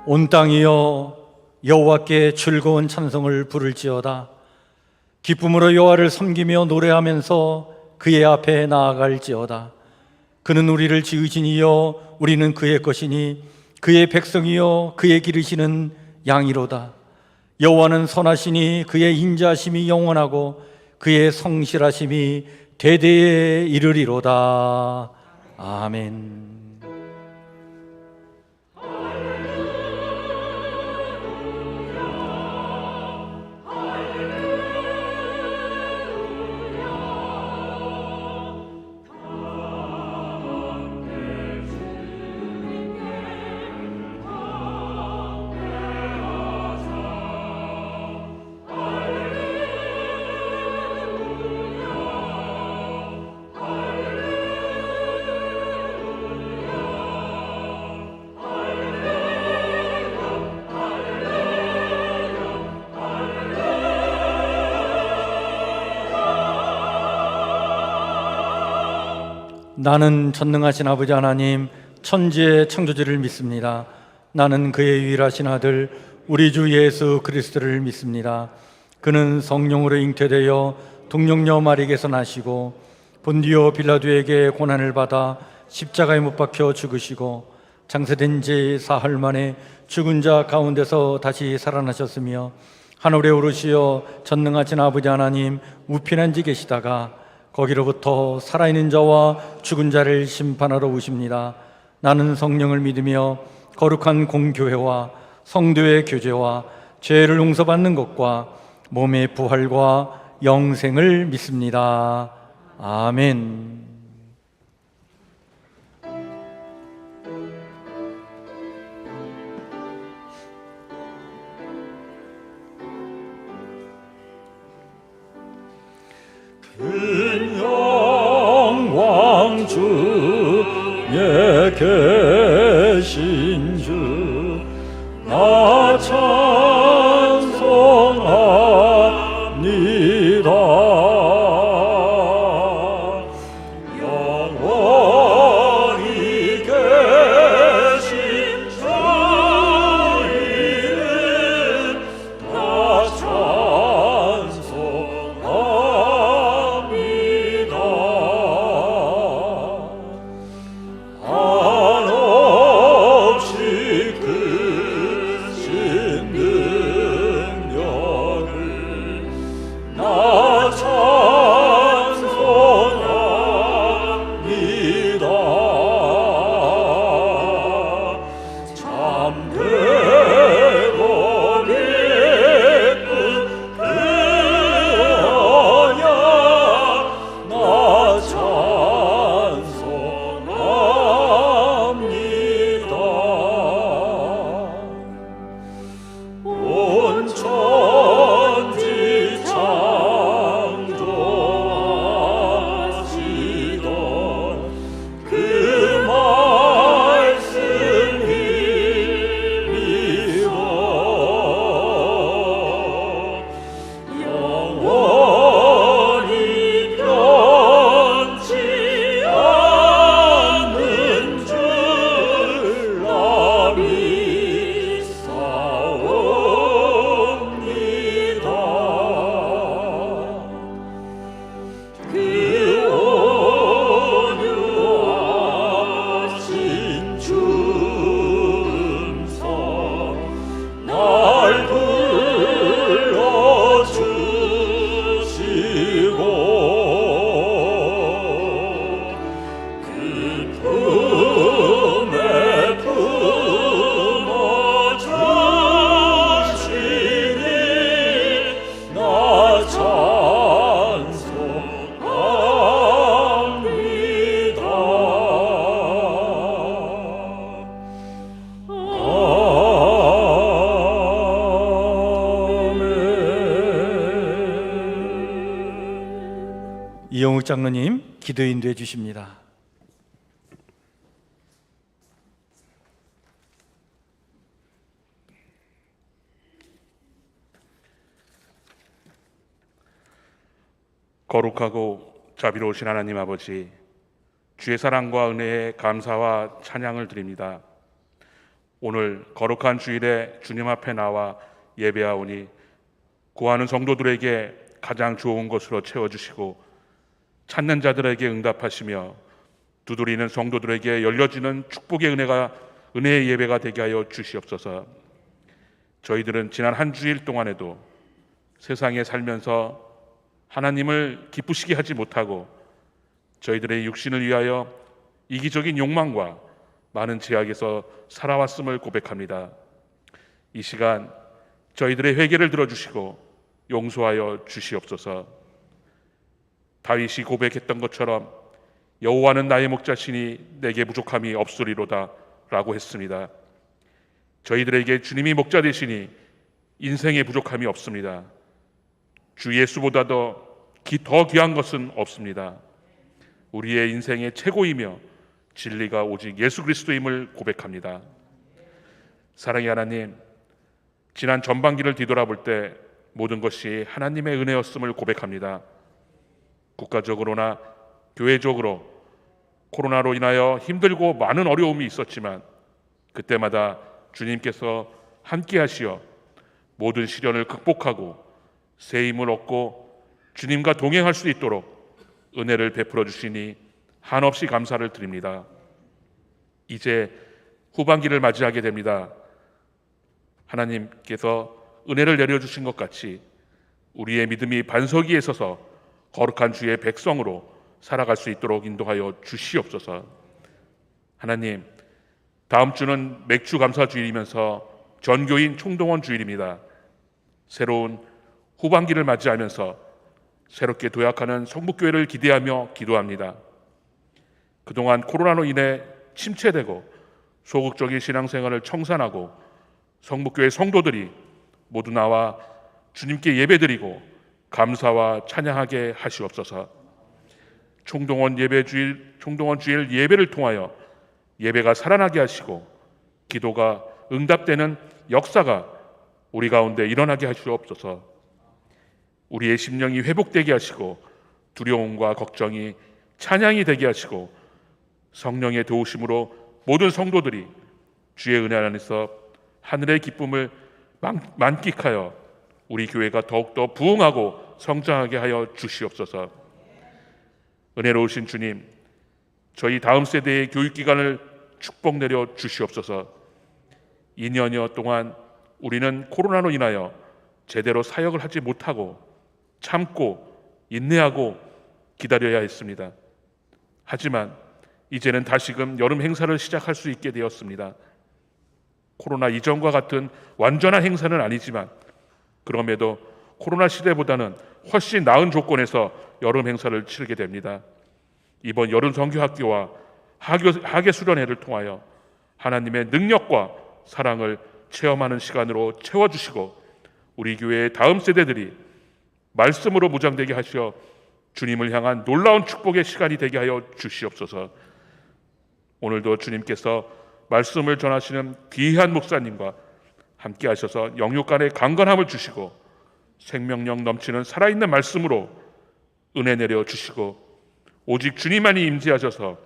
온 땅이여 여호와께 즐거운 찬송을 부를지어다. 기쁨으로 여호와를 섬기며 노래하면서 그의 앞에 나아갈지어다. 그는 우리를 지으신 이여 우리는 그의 것이니 그의 백성이여 그의 기르시는 양이로다. 여호와는 선하시니 그의 인자하심이 영원하고 그의 성실하심이 대대에 이르리로다. 아멘. 나는 전능하신 아버지 하나님 천지의 창조주를 믿습니다. 나는 그의 유일하신 아들 우리 주 예수 그리스도를 믿습니다. 그는 성령으로 잉태되어 동정녀 마리에게서 나시고 본디오 빌라도에게 고난을 받아 십자가에 못 박혀 죽으시고 장사된 지 사흘 만에 죽은 자 가운데서 다시 살아나셨으며 하늘에 오르시어 전능하신 아버지 하나님 우편한 지 계시다가 거기로부터 살아있는 자와 죽은 자를 심판하러 오십니다. 나는 성령을 믿으며 거룩한 공교회와 성도의 교제와 죄를 용서받는 것과 몸의 부활과 영생을 믿습니다. 아멘. 영광 주에 계신 주 나 찬송합니다. 영원히 계신 주이는 나 찬송합니다. 한없이 크신 능력을 나 찬송합니다. 참되고 기쁜 그 언약 나 찬송합니다. 온 천지 창조하시던 그 말씀 힘입어 영원히 변치 않는 줄 나 믿사옵니다. 그 온유하신 주음성 날 불러주시고 그 품에 품어주시니 나 찬송합니다. 아멘. 이영욱 장로님 기도 인도해 주십니다. 거룩하고 자비로우신 하나님 아버지, 주의 사랑과 은혜에 감사와 찬양을 드립니다. 오늘 거룩한 주일에 주님 앞에 나와 예배하오니 구하는 성도들에게 가장 좋은 것으로 채워주시고 찾는 자들에게 응답하시며 두드리는 성도들에게 열려지는 축복의 은혜의 예배가 되게 하여 주시옵소서. 저희들은 지난 한 주일 동안에도 세상에 살면서 하나님을 기쁘시게 하지 못하고 저희들의 육신을 위하여 이기적인 욕망과 많은 제약에서 살아왔음을 고백합니다. 이 시간 저희들의 회개를 들어주시고 용서하여 주시옵소서. 다윗이 고백했던 것처럼 여호와는 나의 목자시니 내게 부족함이 없으리로다 라고 했습니다. 저희들에게 주님이 목자 되시니 인생에 부족함이 없습니다. 주 예수보다도 더 귀한 것은 없습니다. 우리의 인생의 최고이며 진리가 오직 예수 그리스도임을 고백합니다. 사랑의 하나님, 지난 전반기를 뒤돌아볼 때 모든 것이 하나님의 은혜였음을 고백합니다. 국가적으로나 교회적으로 코로나로 인하여 힘들고 많은 어려움이 있었지만 그때마다 주님께서 함께 하시어 모든 시련을 극복하고 새 힘을 얻고 주님과 동행할 수 있도록 은혜를 베풀어 주시니 한없이 감사를 드립니다. 이제 후반기를 맞이하게 됩니다. 하나님께서 은혜를 내려주신 것 같이 우리의 믿음이 반석 위에 서서 거룩한 주의 백성으로 살아갈 수 있도록 인도하여 주시옵소서. 하나님, 다음 주는 맥주 감사 주일이면서 전교인 총동원 주일입니다. 새로운 후반기를 맞이하면서 새롭게 도약하는 성북교회를 기대하며 기도합니다. 그동안 코로나로 인해 침체되고 소극적인 신앙생활을 청산하고 성북교회 성도들이 모두 나와 주님께 예배드리고 감사와 찬양하게 하시옵소서. 총동원 주일 예배를 통하여 예배가 살아나게 하시고 기도가 응답되는 역사가 우리 가운데 일어나게 하시옵소서. 우리의 심령이 회복되게 하시고 두려움과 걱정이 찬양이 되게 하시고 성령의 도우심으로 모든 성도들이 주의 은혜 안에서 하늘의 기쁨을 만끽하여 우리 교회가 더욱더 부흥하고 성장하게 하여 주시옵소서. 은혜로우신 주님, 저희 다음 세대의 교육기관을 축복 내려 주시옵소서. 2년여 동안 우리는 코로나로 인하여 제대로 사역을 하지 못하고 참고 인내하고 기다려야 했습니다. 하지만 이제는 다시금 여름 행사를 시작할 수 있게 되었습니다. 코로나 이전과 같은 완전한 행사는 아니지만 그럼에도 코로나 시대보다는 훨씬 나은 조건에서 여름 행사를 치르게 됩니다. 이번 여름 선교학교와 하계 수련회를 통하여 하나님의 능력과 사랑을 체험하는 시간으로 채워주시고 우리 교회의 다음 세대들이 말씀으로 무장되게 하시어 주님을 향한 놀라운 축복의 시간이 되게 하여 주시옵소서. 오늘도 주님께서 말씀을 전하시는 귀한 목사님과 함께 하셔서 영육 간의 강건함을 주시고 생명력 넘치는 살아있는 말씀으로 은혜 내려 주시고 오직 주님만이 임재하셔서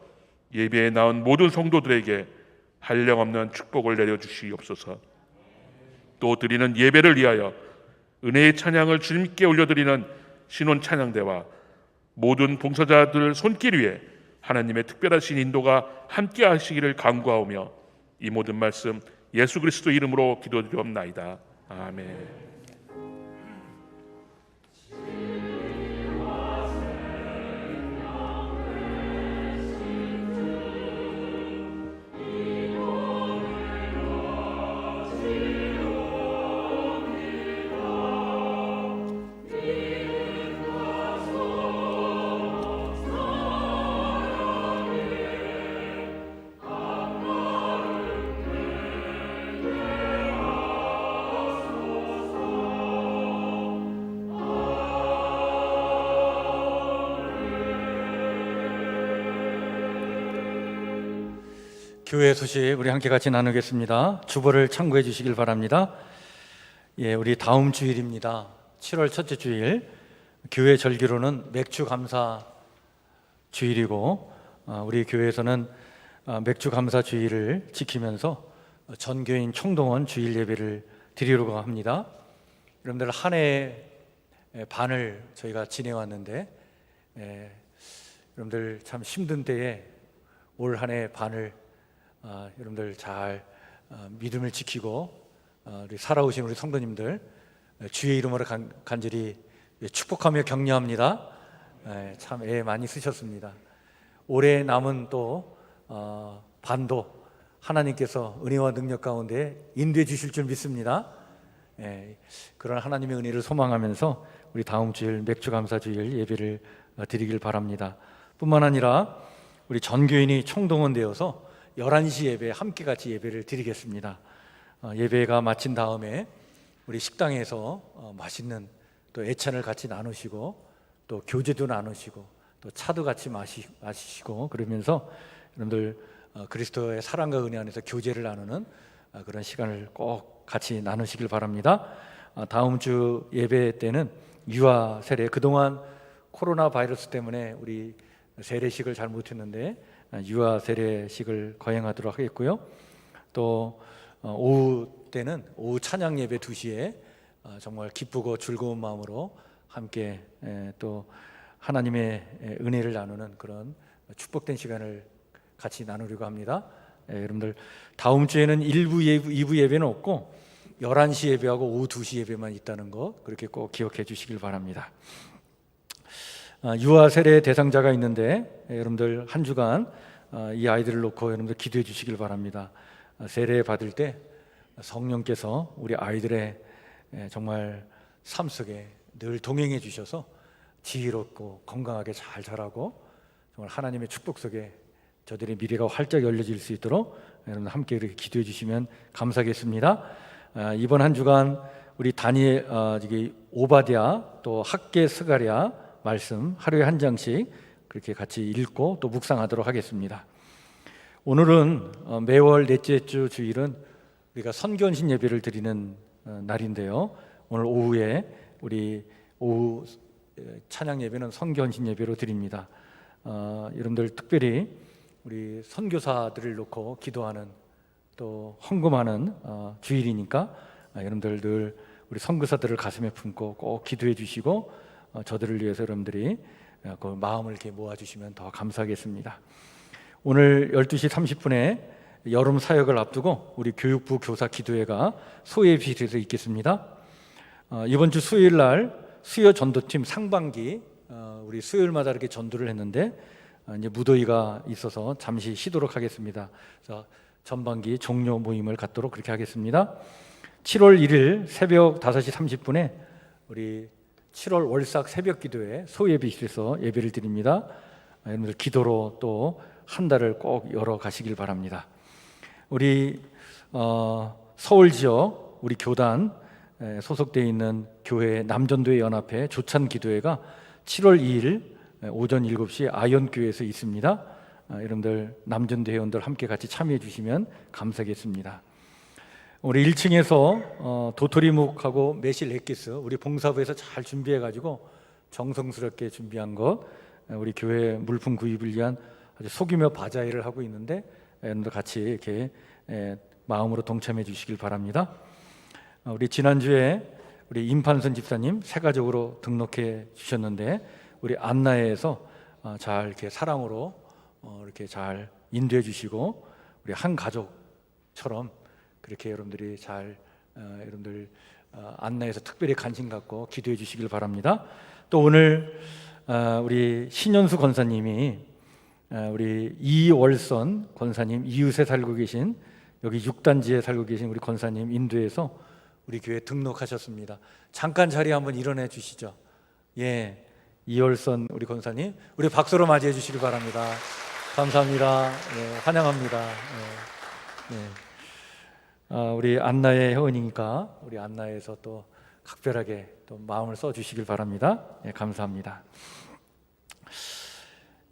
예배에 나온 모든 성도들에게 한량없는 축복을 내려 주시옵소서. 또 드리는 예배를 위하여 은혜의 찬양을 주님께 올려드리는 신혼 찬양대와 모든 봉사자들 손길 위에 하나님의 특별하신 인도가 함께 하시기를 간구하오며 이 모든 말씀 예수 그리스도 이름으로 기도드리옵나이다. 아멘. 교회 소식 우리 함께 같이 나누겠습니다. 주보를 참고해 주시길 바랍니다. 우리 다음 주일입니다. 7월 첫째 주일, 교회 절기로는 맥주 감사 주일이고 우리 교회에서는 맥주 감사 주일을 지키면서 전교인 총동원 주일 예배를 드리려고 합니다. 여러분들 한 해 반을 저희가 지내 왔는데 여러분들 참 힘든 때에 올 한 해 반을 여러분들 잘 믿음을 지키고 우리 살아오신 우리 성도님들 주의 이름으로 간절히 축복하며 격려합니다. 참 애 많이 쓰셨습니다. 올해 남은 또 반도 하나님께서 은혜와 능력 가운데 인도해 주실 줄 믿습니다. 그런 하나님의 은혜를 소망하면서 우리 다음 주일 맥주감사주일 예배를 드리길 바랍니다. 뿐만 아니라 우리 전교인이 총동원되어서 11시 예배 함께 같이 예배를 드리겠습니다. 예배가 마친 다음에 우리 식당에서 맛있는 또 애찬을 같이 나누시고 또 교제도 나누시고 또 차도 같이 마시고 그러면서 여러분들 그리스도의 사랑과 은혜 안에서 교제를 나누는 그런 시간을 꼭 같이 나누시길 바랍니다. 다음 주 예배 때는 유아 세례, 그동안 코로나 바이러스 때문에 우리 세례식을 잘 못했는데 유아 세례식을 거행하도록 하겠고요. 또 오후 때는 오후 찬양 예배 2시에 정말 기쁘고 즐거운 마음으로 함께 또 하나님의 은혜를 나누는 그런 축복된 시간을 같이 나누려고 합니다. 여러분들 다음 주에는 1부, 2부 예배는 없고 11시 예배하고 오후 2시 예배만 있다는 거 그렇게 꼭 기억해 주시길 바랍니다. 유아 세례 대상자가 있는데 여러분들 한 주간 이 아이들을 놓고 여러분들 기도해 주시길 바랍니다. 세례 받을 때 성령께서 우리 아이들의 정말 삶 속에 늘 동행해 주셔서 지혜롭고 건강하게 잘 자라고 정말 하나님의 축복 속에 저들의 미래가 활짝 열려질 수 있도록 여러분 함께 이렇게 기도해 주시면 감사하겠습니다. 이번 한 주간 우리 다니엘, 오바댜 또 학계 스가랴 말씀 하루에 한 장씩 그렇게 같이 읽고 또 묵상하도록 하겠습니다. 오늘은 매월 넷째 주 주일은 우리가 선교헌신 예배를 드리는 날인데요. 오늘 오후에 우리 오후 찬양 예배는 선교헌신 예배로 드립니다. 여러분들 특별히 우리 선교사들을 놓고 기도하는 또 헌금하는 주일이니까 여러분들 늘 우리 선교사들을 가슴에 품고 꼭 기도해 주시고 저들을 위해서 여러분들이 그 마음을 이렇게 모아주시면 더 감사하겠습니다. 오늘 12시 30분에 여름 사역을 앞두고 우리 교육부 교사 기도회가 소예비실에서 있겠습니다. 이번 주 수요일 날 수요 전도팀 상반기 우리 수요일마다 이렇게 전도를 했는데 이제 무더위가 있어서 잠시 쉬도록 하겠습니다. 그래서 전반기 종료 모임을 갖도록 그렇게 하겠습니다. 7월 1일 새벽 5시 30분에 우리 7월 월삭 새벽 기도회 소예비실에서 예배를 드립니다. 여러분들 기도로 또 한 달을 꼭 열어 가시길 바랍니다. 우리 서울 지역 우리 교단 소속되어 있는 교회 남전도회 연합회 조찬 기도회가 7월 2일 오전 7시 아현교회에서 있습니다. 여러분들 남전도 회원들 함께 같이 참여해 주시면 감사하겠습니다. 우리 1층에서 도토리묵하고 매실 엑기스 우리 봉사부에서 잘 준비해 가지고 정성스럽게 준비한 것 우리 교회 물품 구입을 위한 아주 소규모 바자회를 하고 있는데 여러분들 같이 이렇게 마음으로 동참해 주시길 바랍니다. 우리 지난주에 우리 임판선 집사님 새 가족으로 등록해 주셨는데 우리 안나에서 잘 이렇게 사랑으로 이렇게 잘 인도해 주시고 우리 한 가족처럼 그렇게 여러분들이 잘 여러분들 안나에서 특별히 관심 갖고 기도해 주시길 바랍니다. 또 오늘 우리 신현수 권사님이 우리 이월선 권사님 이웃에 살고 계신 여기 6단지에 살고 계신 우리 권사님 인도해서 우리 교회 등록하셨습니다. 잠깐 자리 한번 일어나 주시죠. 예, 이월선 우리 권사님 우리 박수로 맞이해 주시기 바랍니다. 감사합니다. 예, 환영합니다. 예. 우리 안나의 회원이니까 우리 안나에서 또 각별하게 또 마음을 써 주시길 바랍니다. 예, 감사합니다.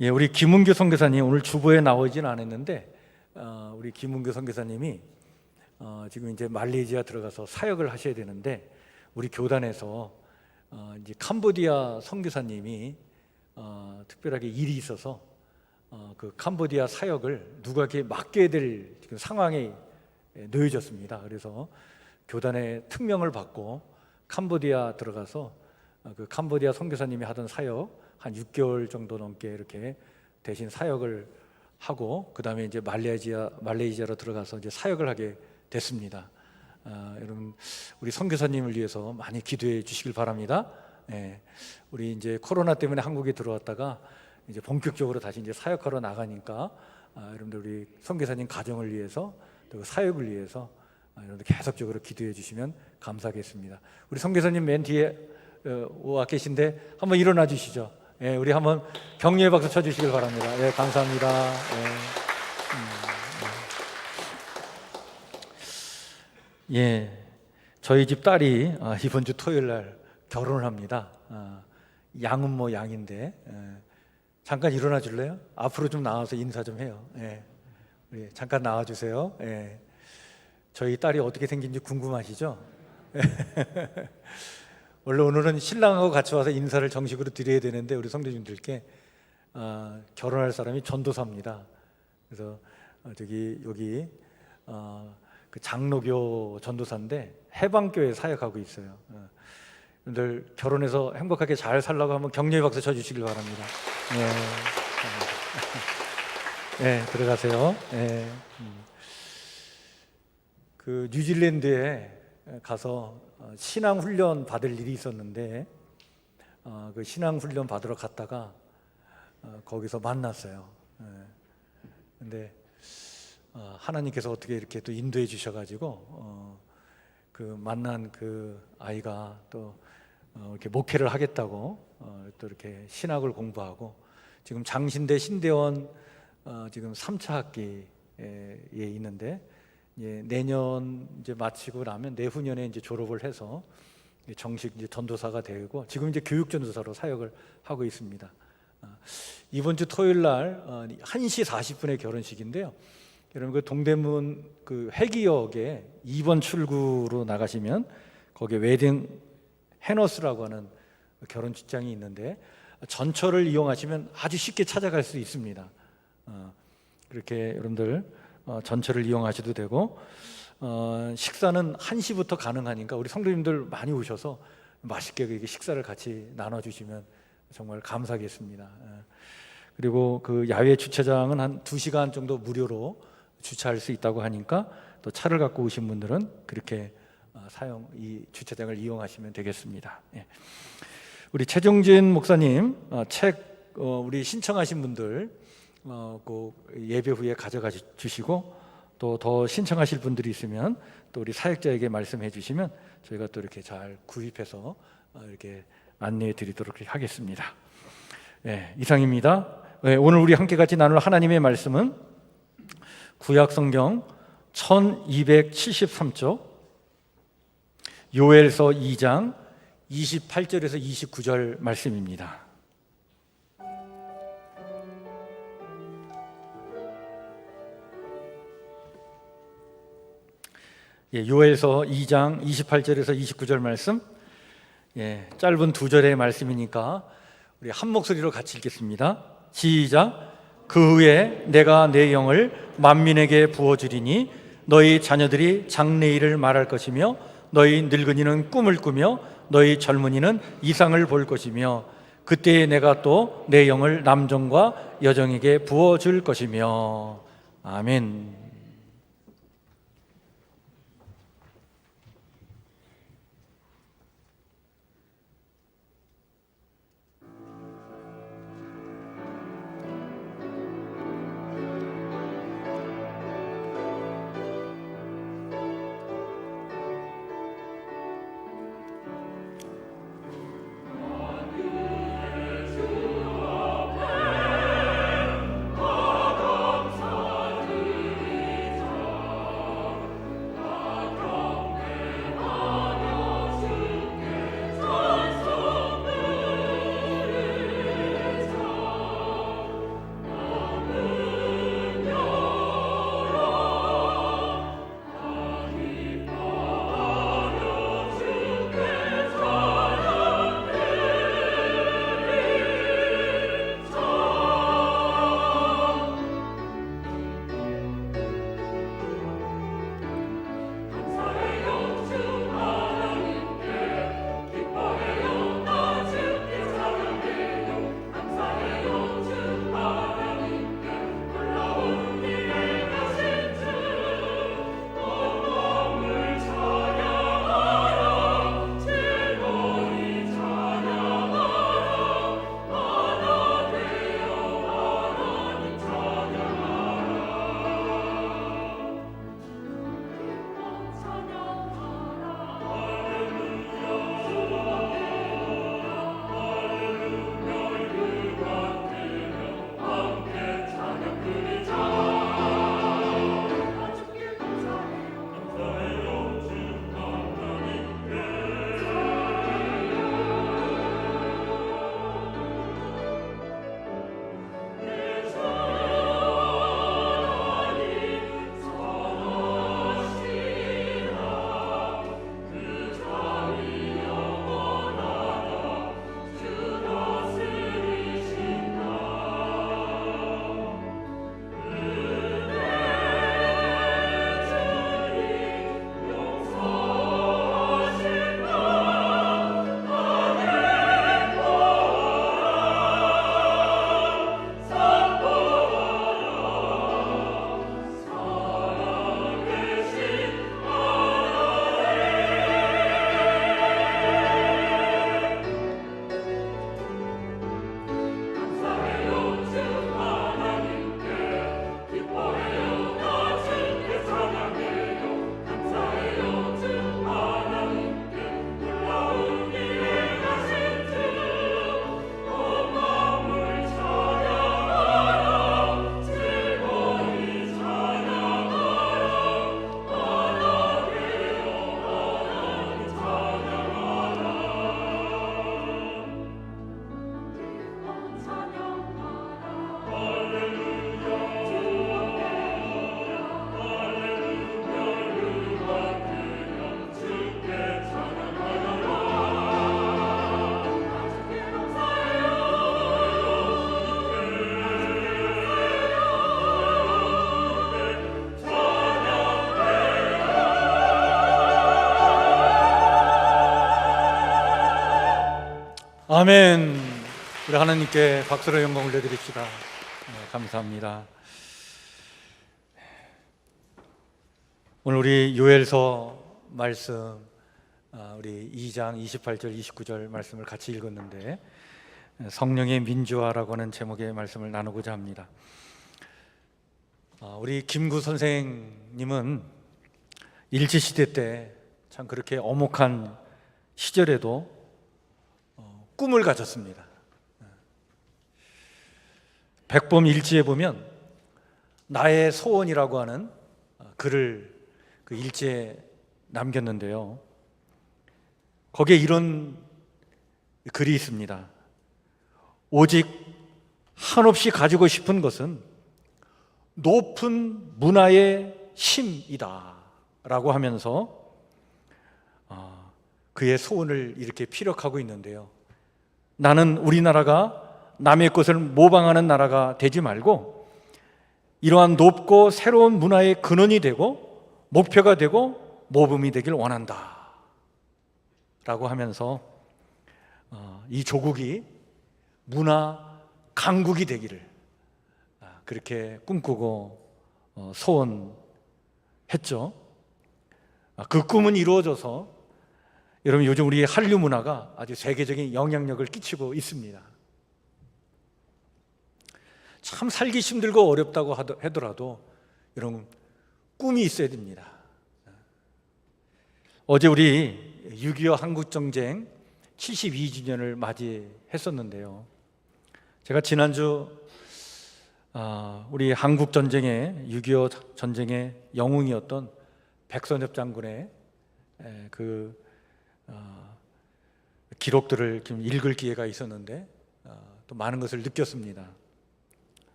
예, 우리 김은교 선교사님 오늘 주보에 나오진 않았는데 우리 김은교 선교사님이 지금 이제 말레이시아 들어가서 사역을 하셔야 되는데 우리 교단에서 이제 캄보디아 선교사님이 특별하게 일이 있어서 그 캄보디아 사역을 누가 이렇게 맡게 될 지금 상황에 놓여졌습니다. 그래서 교단의 특명을 받고 캄보디아 들어가서 그 캄보디아 선교사님이 하던 사역 한 6개월 정도 넘게 이렇게 대신 사역을 하고 그 다음에 이제 말레이시아로 들어가서 이제 사역을 하게 됐습니다. 여러분 우리 선교사님을 위해서 많이 기도해 주시길 바랍니다. 우리 이제 코로나 때문에 한국에 들어왔다가 이제 본격적으로 다시 이제 사역하러 나가니까 여러분들 우리 선교사님 가정을 위해서 또 사역을 위해서 여러분들 계속적으로 기도해 주시면 감사하겠습니다. 우리 선교사님 맨 뒤에 와 계신데 한번 일어나 주시죠. 우리 한번 격려의 박수 쳐주시길 바랍니다. 감사합니다. 저희 집 딸이 이번 주 토요일 날 결혼을 합니다. 양은 뭐 양인데 잠깐 일어나 줄래요? 앞으로 좀 나와서 인사 좀 해요. 우리 잠깐 나와 주세요. 저희 딸이 어떻게 생긴지 궁금하시죠? 원래 오늘은 신랑하고 같이 와서 인사를 정식으로 드려야 되는데 우리 성도님들께 결혼할 사람이 전도사입니다. 그래서 여기 그 장로교 전도사인데 해방교회 사역하고 있어요. 여러분들 결혼해서 행복하게 잘 살라고 한번 격려의 박수 쳐주시길 바랍니다. 들어가세요. 그 뉴질랜드에 가서 신앙 훈련 받을 일이 있었는데 그 신앙 훈련 받으러 갔다가 거기서 만났어요. 근데 하나님께서 어떻게 이렇게 또 인도해 주셔가지고 그 만난 그 아이가 또 이렇게 목회를 하겠다고 또 이렇게 신학을 공부하고 지금 장신대 신대원 지금 3차 학기에 있는데 내년 이제 마치고 나면 내후년에 이제 졸업을 해서 정식 이제 전도사가 되고 지금 이제 교육 전도사로 사역을 하고 있습니다. 이번 주 토요일 날 1시 40분에 결혼식인데요. 여러분 그 동대문 그 회기역에 2번 출구로 나가시면 거기에 웨딩 해너스라고 하는 결혼 직장이 있는데 전철을 이용하시면 아주 쉽게 찾아갈 수 있습니다. 그렇게 여러분들 전철을 이용하셔도 되고 식사는 1시부터 가능하니까 우리 성도님들 많이 오셔서 맛있게 식사를 같이 나눠주시면 정말 감사하겠습니다. 그리고 그 야외 주차장은 한 2시간 정도 무료로 주차할 수 있다고 하니까 또 차를 갖고 오신 분들은 그렇게 이 주차장을 이용하시면 되겠습니다. 우리 최종진 목사님 책 우리 신청하신 분들 꼭 예배 후에 가져가 주시고 또 더 신청하실 분들이 있으면 또 우리 사역자에게 말씀해 주시면 저희가 또 이렇게 잘 구입해서 이렇게 안내해 드리도록 하겠습니다. 이상입니다. 오늘 우리 함께 같이 나눌 하나님의 말씀은 구약성경 1273쪽 요엘서 2장 28절에서 29절 말씀입니다. 요엘서 2장 28절에서 29절 말씀, 짧은 2절의 말씀이니까 우리 한 목소리로 같이 읽겠습니다. 시작. 그 후에 내가 내 영을 만민에게 부어주리니 너희 자녀들이 장래일을 말할 것이며 너희 늙은이는 꿈을 꾸며 너희 젊은이는 이상을 볼 것이며 그때에 내가 또 내 영을 남종과 여종에게 부어줄 것이며. 아멘. 아멘. 우리 하나님께 박수로 영광 올려드립시다. 감사합니다. 오늘 우리 요엘서 말씀, 우리 2장 28절 29절 말씀을 같이 읽었는데, 성령의 민주화라고 하는 제목의 말씀을 나누고자 합니다. 우리 김구 선생님은 일제시대 때 참 그렇게 엄혹한 시절에도 꿈을 가졌습니다. 백범일지에 보면 나의 소원이라고 하는 글을 그 일지에 남겼는데요, 거기에 이런 글이 있습니다. 오직 한없이 가지고 싶은 것은 높은 문화의 힘이다 라고 하면서 그의 소원을 이렇게 피력하고 있는데요, 나는 우리나라가 남의 것을 모방하는 나라가 되지 말고 이러한 높고 새로운 문화의 근원이 되고 목표가 되고 모범이 되길 원한다 라고 하면서 이 조국이 문화 강국이 되기를 그렇게 꿈꾸고 소원했죠. 그 꿈은 이루어져서 여러분, 요즘 우리 한류 문화가 아주 세계적인 영향력을 끼치고 있습니다. 참 살기 힘들고 어렵다고 하더라도 여러분, 꿈이 있어야 됩니다. 어제 우리 6.25 한국전쟁 72주년을 맞이했었는데요, 제가 지난주 우리 한국전쟁의 6.25 전쟁의 영웅이었던 백선엽 장군의 그 기록들을 좀 읽을 기회가 있었는데 또 많은 것을 느꼈습니다.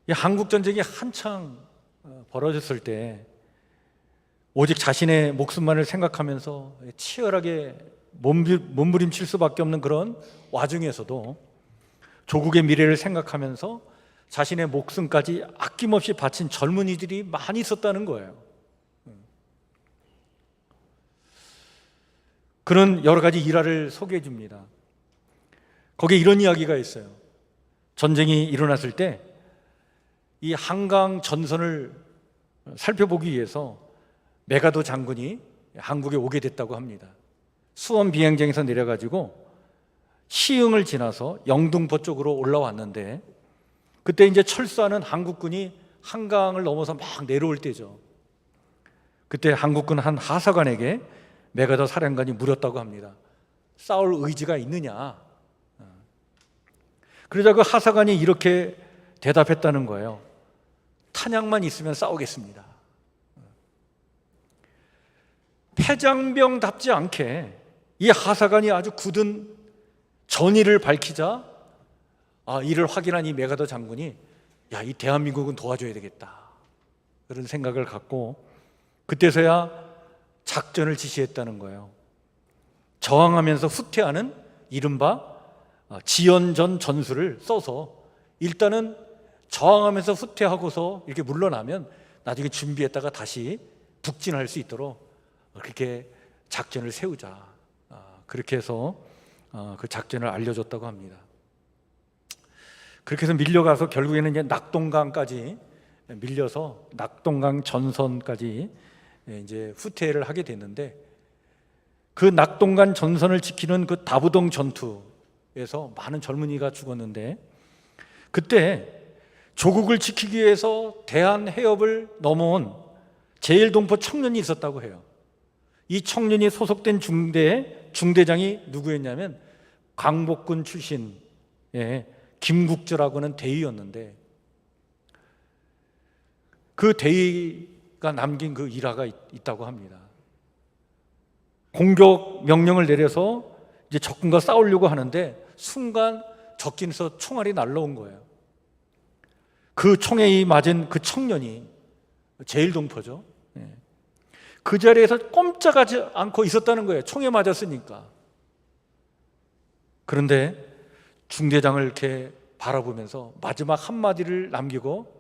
이 한국전쟁이 한창 벌어졌을 때 오직 자신의 목숨만을 생각하면서 치열하게 몸부림칠 수밖에 없는 그런 와중에서도 조국의 미래를 생각하면서 자신의 목숨까지 아낌없이 바친 젊은이들이 많이 있었다는 거예요. 그런 여러 가지 일화를 소개해 줍니다. 거기에 이런 이야기가 있어요. 전쟁이 일어났을 때 이 한강 전선을 살펴보기 위해서 메가더 장군이 한국에 오게 됐다고 합니다. 수원 비행장에서 내려가지고 시흥을 지나서 영등포 쪽으로 올라왔는데, 그때 이제 철수하는 한국군이 한강을 넘어서 막 내려올 때죠. 그때 한국군 한 하사관에게 메가더 사령관이 물었다고 합니다. 싸울 의지가 있느냐? 그러자 그 하사관이 이렇게 대답했다는 거예요. 탄약만 있으면 싸우겠습니다. 패장병답지 않게 이 하사관이 아주 굳은 전의를 밝히자 이를 확인한 이 메가더 장군이 이 대한민국은 도와줘야 되겠다, 그런 생각을 갖고 그때서야 작전을 지시했다는 거예요. 저항하면서 후퇴하는 이른바 지연전 전술을 써서 일단은 저항하면서 후퇴하고서 이렇게 물러나면 나중에 준비했다가 다시 북진할 수 있도록 그렇게 작전을 세우자, 그렇게 해서 그 작전을 알려줬다고 합니다. 그렇게 해서 밀려가서 결국에는 이제 낙동강까지 밀려서 낙동강 전선까지 이제 후퇴를 하게 됐는데, 그 낙동강 전선을 지키는 그 다부동 전투에서 많은 젊은이가 죽었는데, 그때 조국을 지키기 위해서 대한해협을 넘어온 제일동포 청년이 있었다고 해요. 이 청년이 소속된 중대의 중대장이 누구였냐면 광복군 출신의 김국저라고 하는 대위였는데, 그 대위가 남긴 그 일화가 있다고 합니다. 공격 명령을 내려서 이제 적군과 싸우려고 하는데 순간 적진에서 총알이 날라온 거예요. 그 총에 맞은 그 청년이 제일동포죠. 그 자리에서 꼼짝하지 않고 있었다는 거예요. 총에 맞았으니까. 그런데 중대장을 이렇게 바라보면서 마지막 한마디를 남기고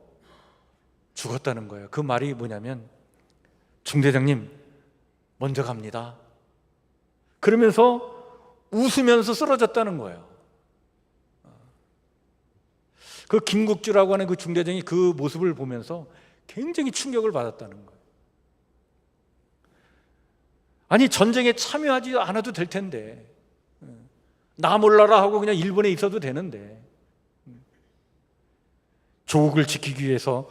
죽었다는 거예요. 그 말이 뭐냐면, 중대장님 먼저 갑니다. 그러면서 웃으면서 쓰러졌다는 거예요. 그 김국주라고 하는 그 중대장이 그 모습을 보면서 굉장히 충격을 받았다는 거예요. 아니, 전쟁에 참여하지 않아도 될 텐데, 나 몰라라 하고 그냥 일본에 있어도 되는데, 조국을 지키기 위해서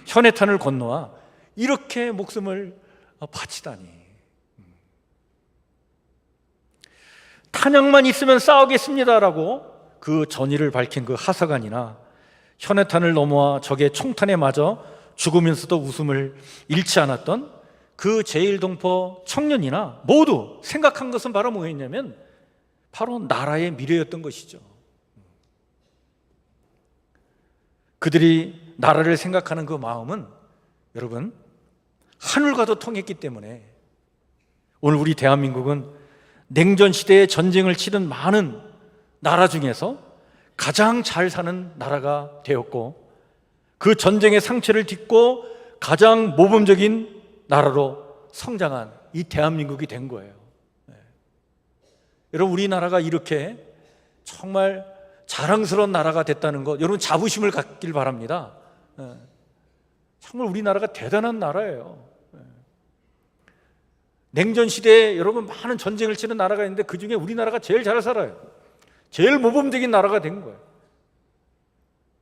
현해탄을 건너와 이렇게 목숨을 바치다니. 탄약만 있으면 싸우겠습니다라고 그 전의를 밝힌 그 하사관이나 현해탄을 넘어와 적의 총탄에 맞아 죽으면서도 웃음을 잃지 않았던 그 제1동포 청년이나 모두 생각한 것은 바로 뭐였냐면 바로 나라의 미래였던 것이죠. 그들이 나라를 생각하는 그 마음은 여러분 하늘과도 통했기 때문에 오늘 우리 대한민국은 냉전 시대에 전쟁을 치른 많은 나라 중에서 가장 잘 사는 나라가 되었고, 그 전쟁의 상처를 딛고 가장 모범적인 나라로 성장한 이 대한민국이 된 거예요. 여러분, 우리나라가 이렇게 정말 자랑스러운 나라가 됐다는 것, 여러분 자부심을 갖길 바랍니다. 정말 우리나라가 대단한 나라예요. 냉전 시대에 여러분 많은 전쟁을 치른 나라가 있는데 그 중에 우리나라가 제일 잘 살아요. 제일 모범적인 나라가 된 거예요.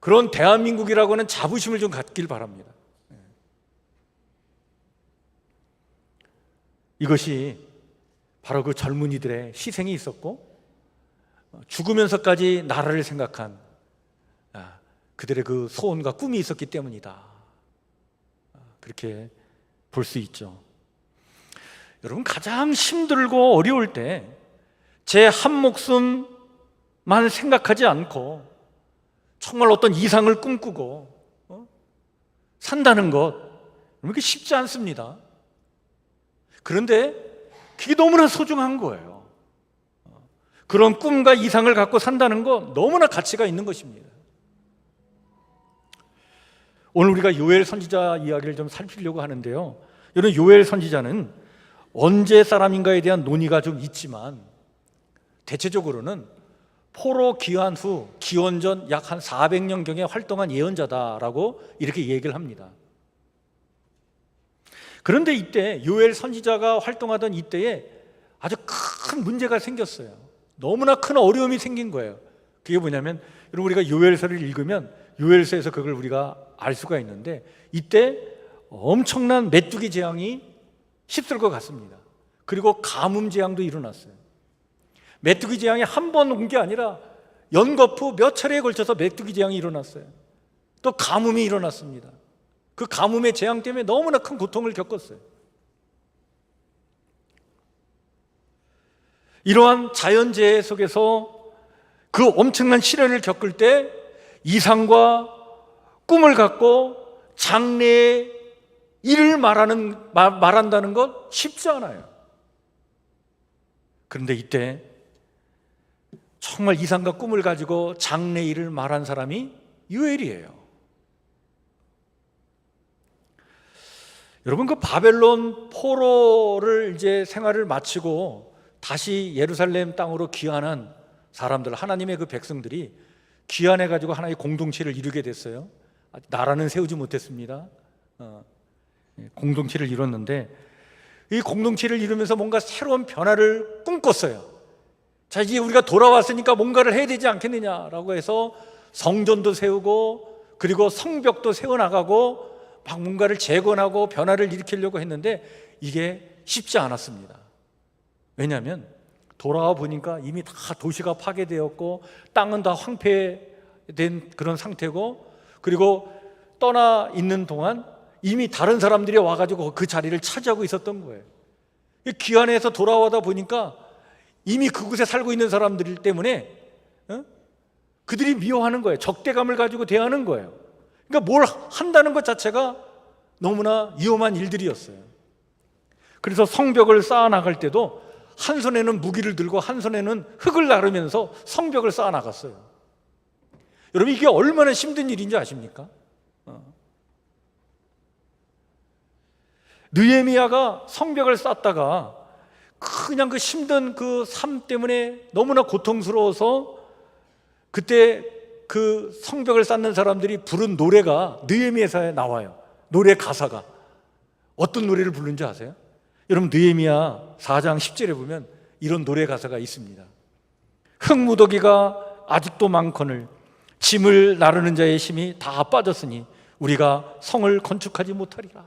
그런 대한민국이라고 하는 자부심을 좀 갖길 바랍니다. 이것이 바로 그 젊은이들의 희생이 있었고 죽으면서까지 나라를 생각한 그들의 그 소원과 꿈이 있었기 때문이다. 그렇게 볼 수 있죠. 여러분, 가장 힘들고 어려울 때 제 한 목숨만 생각하지 않고 정말 어떤 이상을 꿈꾸고 산다는 것, 그렇게 쉽지 않습니다. 그런데 그게 너무나 소중한 거예요. 그런 꿈과 이상을 갖고 산다는 거 너무나 가치가 있는 것입니다. 오늘 우리가 요엘 선지자 이야기를 좀 살피려고 하는데요, 여러분, 요엘 선지자는 언제 사람인가에 대한 논의가 좀 있지만 대체적으로는 포로 귀환 후 기원전 약 한 400년경에 활동한 예언자다라고 이렇게 얘기를 합니다. 그런데 이때 요엘 선지자가 활동하던 이때에 아주 큰 문제가 생겼어요. 너무나 큰 어려움이 생긴 거예요. 그게 뭐냐면, 여러분, 우리가 요엘서를 읽으면 요엘서에서 그걸 우리가 알 수가 있는데, 이때 엄청난 메뚜기 재앙이 휩쓸 것 같습니다. 그리고 가뭄 재앙도 일어났어요. 메뚜기 재앙이 한 번 온 게 아니라 연거푸 몇 차례에 걸쳐서 메뚜기 재앙이 일어났어요. 또 가뭄이 일어났습니다. 그 가뭄의 재앙 때문에 너무나 큰 고통을 겪었어요. 이러한 자연재해 속에서 그 엄청난 시련을 겪을 때 이상과 꿈을 갖고 장래의 일을 말한다는 것 쉽지 않아요. 그런데 이때 정말 이상과 꿈을 가지고 장래 일을 말한 사람이 요엘이에요. 여러분, 그 바벨론 포로를 이제 생활을 마치고 다시 예루살렘 땅으로 귀환한 사람들, 하나님의 그 백성들이 귀환해 가지고 하나의 공동체를 이루게 됐어요. 나라는 세우지 못했습니다. 공동체를 이뤘는데, 이 공동체를 이루면서 뭔가 새로운 변화를 꿈꿨어요. 자, 이제 우리가 돌아왔으니까 뭔가를 해야 되지 않겠느냐라고 해서 성전도 세우고, 그리고 성벽도 세워나가고, 막 뭔가를 재건하고 변화를 일으키려고 했는데 이게 쉽지 않았습니다. 왜냐하면 돌아와 보니까 이미 다 도시가 파괴되었고 땅은 다 황폐된 그런 상태고, 그리고 떠나 있는 동안 이미 다른 사람들이 와가지고 그 자리를 차지하고 있었던 거예요. 귀환해서 돌아와다 보니까 이미 그곳에 살고 있는 사람들 때문에 그들이 미워하는 거예요. 적대감을 가지고 대하는 거예요. 그러니까 뭘 한다는 것 자체가 너무나 위험한 일들이었어요. 그래서 성벽을 쌓아나갈 때도 한 손에는 무기를 들고 한 손에는 흙을 나르면서 성벽을 쌓아나갔어요. 여러분, 이게 얼마나 힘든 일인지 아십니까? 느헤미야가 성벽을 쌓다가 그냥 그 힘든 그 삶 때문에 너무나 고통스러워서 그때 그 성벽을 쌓는 사람들이 부른 노래가 느헤미야서에 나와요. 노래 가사가 어떤 노래를 부른지 아세요? 여러분 느헤미야 4장 10절에 보면 이런 노래 가사가 있습니다. 흙무더기가 아직도 많거늘 짐을 나르는 자의 힘이 다 빠졌으니 우리가 성을 건축하지 못하리라.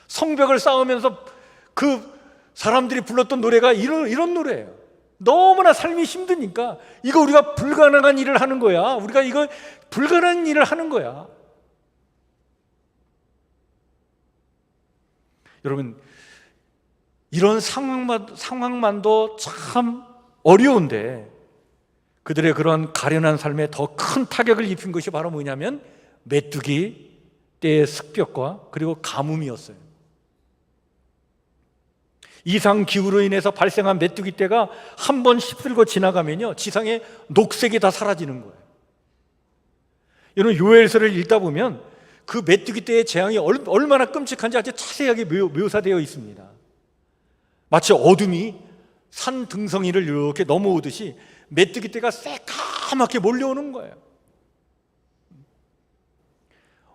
성벽을 쌓으면서 그 사람들이 불렀던 노래가 이런 노래예요. 너무나 삶이 힘드니까 이거 우리가 불가능한 일을 하는 거야. 우리가 이거 불가능한 일을 하는 거야. 여러분 이런 상황만도 참 어려운데 그들의 그런 가련한 삶에 더 큰 타격을 입힌 것이 바로 뭐냐면 메뚜기 떼의 습벽과 그리고 가뭄이었어요. 이상 기후로 인해서 발생한 메뚜기 떼가 한 번 휩쓸고 지나가면요 지상에 녹색이 다 사라지는 거예요. 여러분 요엘서를 읽다 보면 그 메뚜기 떼의 재앙이 얼마나 끔찍한지 아주 자세하게 묘사되어 있습니다. 마치 어둠이 산 등성이를 이렇게 넘어오듯이 메뚜기 떼가 새까맣게 몰려오는 거예요.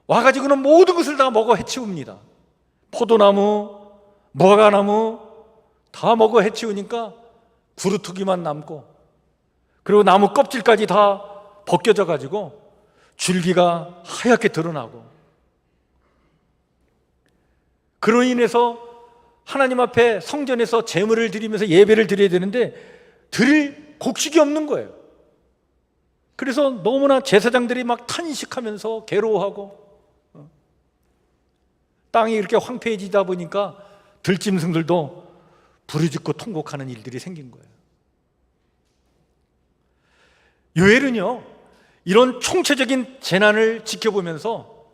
와가지고는 모든 것을 다 먹어 해치웁니다. 포도나무, 무화과나무 다 먹어 해치우니까 구루터기만 남고 그리고 나무 껍질까지 다 벗겨져 가지고 줄기가 하얗게 드러나고 그로 인해서 하나님 앞에 성전에서 제물을 드리면서 예배를 드려야 되는데 드릴 곡식이 없는 거예요. 그래서 너무나 제사장들이 막 탄식하면서 괴로워하고 땅이 이렇게 황폐해지다 보니까 들짐승들도 부르짖고 통곡하는 일들이 생긴 거예요. 요엘은요 이런 총체적인 재난을 지켜보면서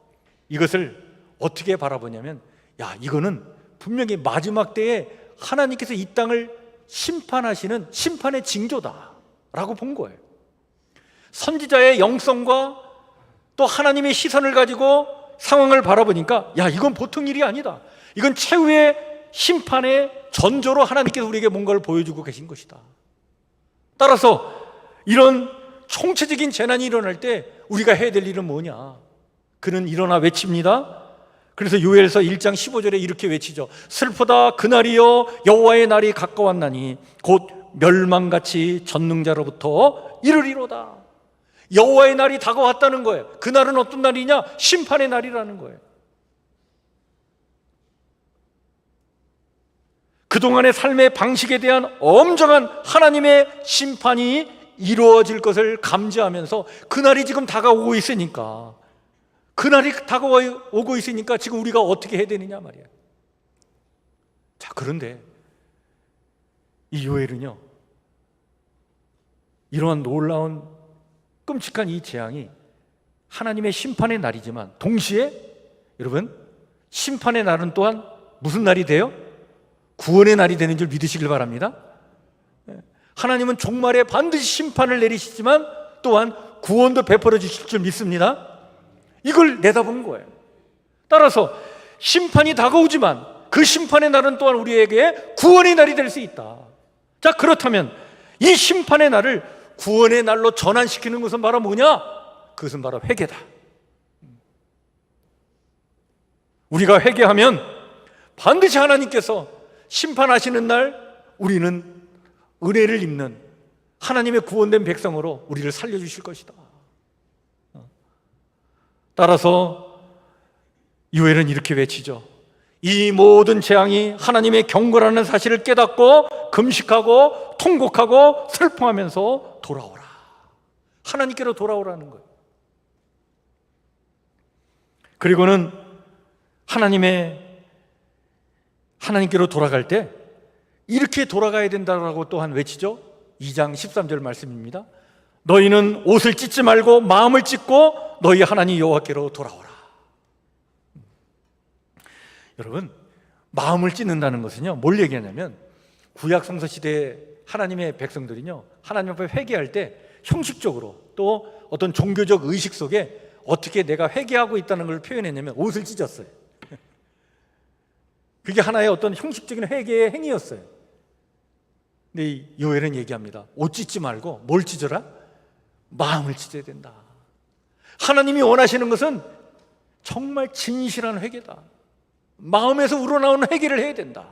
이것을 어떻게 바라보냐면 야 이거는 분명히 마지막 때에 하나님께서 이 땅을 심판하시는 심판의 징조다라고 본 거예요. 선지자의 영성과 또 하나님의 시선을 가지고 상황을 바라보니까 야 이건 보통 일이 아니다. 이건 최후의 심판의 전조로 하나님께서 우리에게 뭔가를 보여주고 계신 것이다. 따라서 이런 총체적인 재난이 일어날 때 우리가 해야 될 일은 뭐냐? 그는 일어나 외칩니다. 그래서 요엘서 1장 15절에 이렇게 외치죠. 슬프다 그날이여 여호와의 날이 가까웠나니 곧 멸망같이 전능자로부터 이르리로다. 여호와의 날이 다가왔다는 거예요. 그날은 어떤 날이냐? 심판의 날이라는 거예요. 그동안의 삶의 방식에 대한 엄정한 하나님의 심판이 이루어질 것을 감지하면서 그날이 지금 다가오고 있으니까 그날이 다가오고 있으니까 지금 우리가 어떻게 해야 되느냐 말이에요. 자, 그런데 이 요엘은요 이러한 놀라운 끔찍한 이 재앙이 하나님의 심판의 날이지만 동시에 여러분 심판의 날은 또한 무슨 날이 돼요? 구원의 날이 되는 줄 믿으시길 바랍니다. 하나님은 종말에 반드시 심판을 내리시지만 또한 구원도 베풀어 주실 줄 믿습니다. 이걸 내다본 거예요. 따라서 심판이 다가오지만 그 심판의 날은 또한 우리에게 구원의 날이 될 수 있다. 자, 그렇다면 이 심판의 날을 구원의 날로 전환시키는 것은 바로 뭐냐? 그것은 바로 회개다. 우리가 회개하면 반드시 하나님께서 심판하시는 날 우리는 은혜를 입는 하나님의 구원된 백성으로 우리를 살려주실 것이다. 따라서 요엘은 이렇게 외치죠. 이 모든 재앙이 하나님의 경고라는 사실을 깨닫고 금식하고 통곡하고 슬퍼하면서 돌아오라. 하나님께로 돌아오라는 거예요. 그리고는 하나님께로 돌아갈 때 이렇게 돌아가야 된다라고 또한 외치죠. 2장 13절 말씀입니다. 너희는 옷을 찢지 말고 마음을 찢고 너희 하나님 여호와께로 돌아오라. 여러분, 마음을 찢는다는 것은요 뭘 얘기하냐면 구약 성서 시대에 하나님의 백성들은요 하나님 앞에 회개할 때 형식적으로 또 어떤 종교적 의식 속에 어떻게 내가 회개하고 있다는 걸 표현했냐면 옷을 찢었어요. 그게 하나의 어떤 형식적인 회개의 행위였어요. 근데 이 요엘은 얘기합니다. 옷 찢지 말고 뭘 찢어라? 마음을 찢어야 된다. 하나님이 원하시는 것은 정말 진실한 회개다. 마음에서 우러나오는 회개를 해야 된다.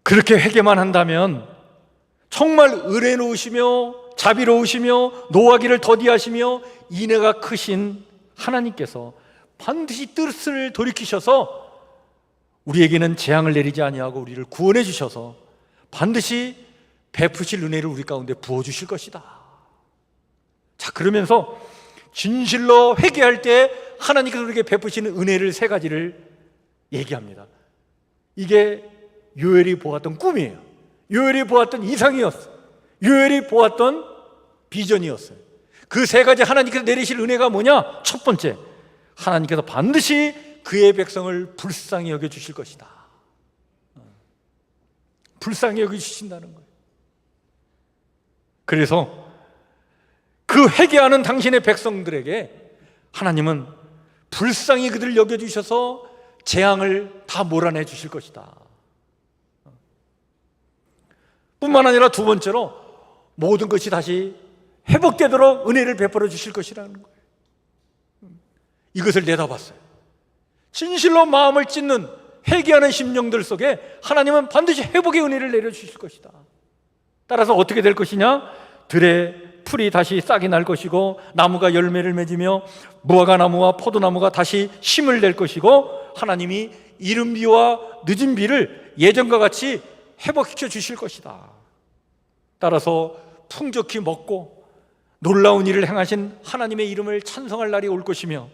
그렇게 회개만 한다면 정말 은혜로우시며 자비로우시며 노하기를 더디하시며 인애가 크신 하나님께서 반드시 뜻을 돌이키셔서 우리에게는 재앙을 내리지 아니하고 우리를 구원해 주셔서 반드시 베푸실 은혜를 우리 가운데 부어주실 것이다. 자, 그러면서 진실로 회개할 때 하나님께서 우리에게 베푸시는 은혜를 세 가지를 얘기합니다. 이게 요엘이 보았던 꿈이에요. 요엘이 보았던 이상이었어요. 요엘이 보았던 비전이었어요. 그 세 가지 하나님께서 내리실 은혜가 뭐냐? 첫 번째, 하나님께서 반드시 그의 백성을 불쌍히 여겨주실 것이다. 불쌍히 여겨주신다는 거예요. 그래서 그 회개하는 당신의 백성들에게 하나님은 불쌍히 그들을 여겨주셔서 재앙을 다 몰아내 주실 것이다. 뿐만 아니라 두 번째로 모든 것이 다시 회복되도록 은혜를 베풀어 주실 것이라는 거예요. 이것을 내다봤어요. 진실로 마음을 찢는 회개하는 심령들 속에 하나님은 반드시 회복의 은혜를 내려주실 것이다. 따라서 어떻게 될 것이냐? 들에 풀이 다시 싹이 날 것이고 나무가 열매를 맺으며 무화과 나무와 포도나무가 다시 심을 낼 것이고 하나님이 이른 비와 늦은 비를 예전과 같이 회복시켜 주실 것이다. 따라서 풍족히 먹고 놀라운 일을 행하신 하나님의 이름을 찬송할 날이 올 것이며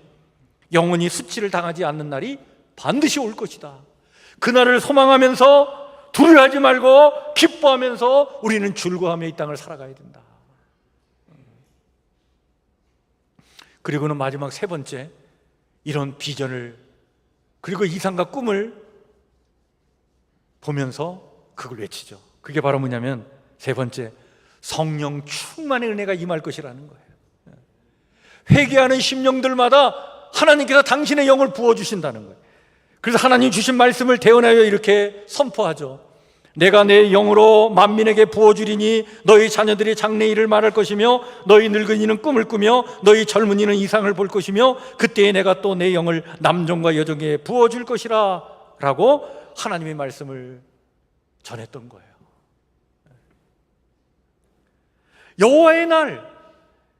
영원히 수치를 당하지 않는 날이 반드시 올 것이다. 그날을 소망하면서 두려워하지 말고 기뻐하면서 우리는 즐거워하며 이 땅을 살아가야 된다. 그리고는 마지막 세 번째, 이런 비전을 그리고 이상과 꿈을 보면서 그걸 외치죠. 그게 바로 뭐냐면 세 번째, 성령 충만의 은혜가 임할 것이라는 거예요. 회개하는 심령들마다 하나님께서 당신의 영을 부어주신다는 거예요. 그래서 하나님 주신 말씀을 대언하여 이렇게 선포하죠. 내가 내 영으로 만민에게 부어주리니 너희 자녀들이 장래일을 말할 것이며 너희 늙은이는 꿈을 꾸며 너희 젊은이는 이상을 볼 것이며 그때에 내가 또 내 영을 남종과 여종에게 부어줄 것이라 라고 하나님의 말씀을 전했던 거예요. 여호와의 날,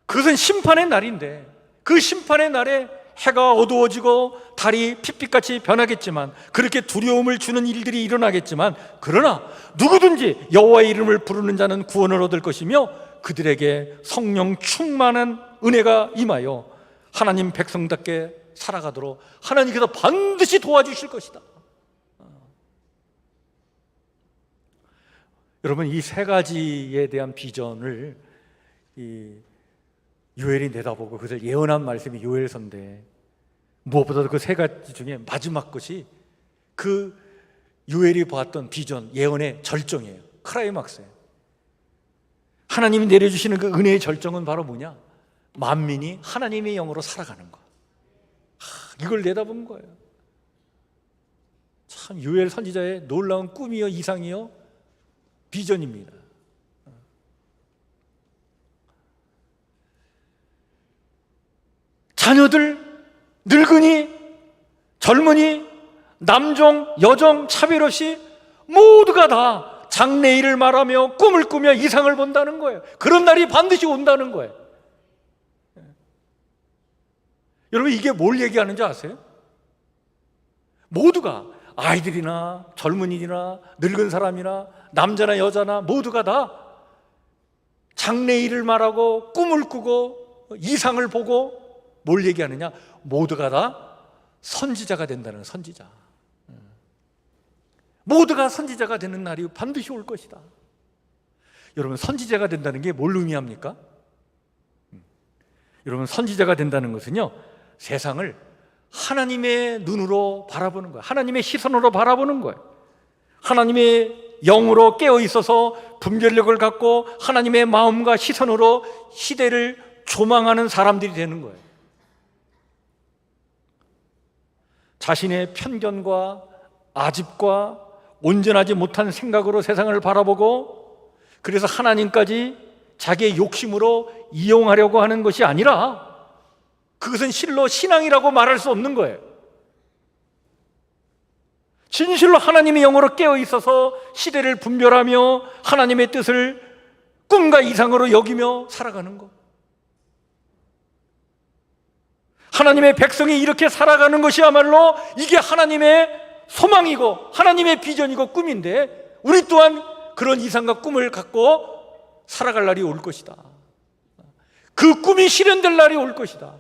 그것은 심판의 날인데 그 심판의 날에 해가 어두워지고 달이 핏빛같이 변하겠지만 그렇게 두려움을 주는 일들이 일어나겠지만 그러나 누구든지 여호와의 이름을 부르는 자는 구원을 얻을 것이며 그들에게 성령 충만한 은혜가 임하여 하나님 백성답게 살아가도록 하나님께서 반드시 도와주실 것이다. 여러분, 이 세 가지에 대한 비전을 이 요엘이 내다보고 그것을 예언한 말씀이 요엘서인데 무엇보다도 그 세 가지 중에 마지막 것이 그 요엘이 보았던 비전, 예언의 절정이에요. 크라이막스예요. 하나님이 내려주시는 그 은혜의 절정은 바로 뭐냐? 만민이 하나님의 영으로 살아가는 것. 이걸 내다본 거예요. 참 요엘 선지자의 놀라운 꿈이요, 이상이요, 비전입니다. 자녀들, 늙은이, 젊은이, 남종, 여종 차별 없이 모두가 다 장래일을 말하며 꿈을 꾸며 이상을 본다는 거예요. 그런 날이 반드시 온다는 거예요. 여러분, 이게 뭘 얘기하는지 아세요? 모두가 아이들이나 젊은이나 늙은 사람이나 남자나 여자나 모두가 다 장래일을 말하고 꿈을 꾸고 이상을 보고 뭘 얘기하느냐? 모두가 다 선지자가 된다는, 선지자. 모두가 선지자가 되는 날이 반드시 올 것이다. 여러분, 선지자가 된다는 게 뭘 의미합니까? 여러분, 선지자가 된다는 것은요, 세상을 하나님의 눈으로 바라보는 거예요. 하나님의 시선으로 바라보는 거예요. 하나님의 영으로 깨어 있어서 분별력을 갖고 하나님의 마음과 시선으로 시대를 조망하는 사람들이 되는 거예요. 자신의 편견과 아집과 온전하지 못한 생각으로 세상을 바라보고 그래서 하나님까지 자기의 욕심으로 이용하려고 하는 것이 아니라 그것은 실로 신앙이라고 말할 수 없는 거예요. 진실로 하나님의 영으로 깨어 있어서 시대를 분별하며 하나님의 뜻을 꿈과 이상으로 여기며 살아가는 것. 하나님의 백성이 이렇게 살아가는 것이야말로 이게 하나님의 소망이고 하나님의 비전이고 꿈인데 우리 또한 그런 이상과 꿈을 갖고 살아갈 날이 올 것이다. 그 꿈이 실현될 날이 올 것이다.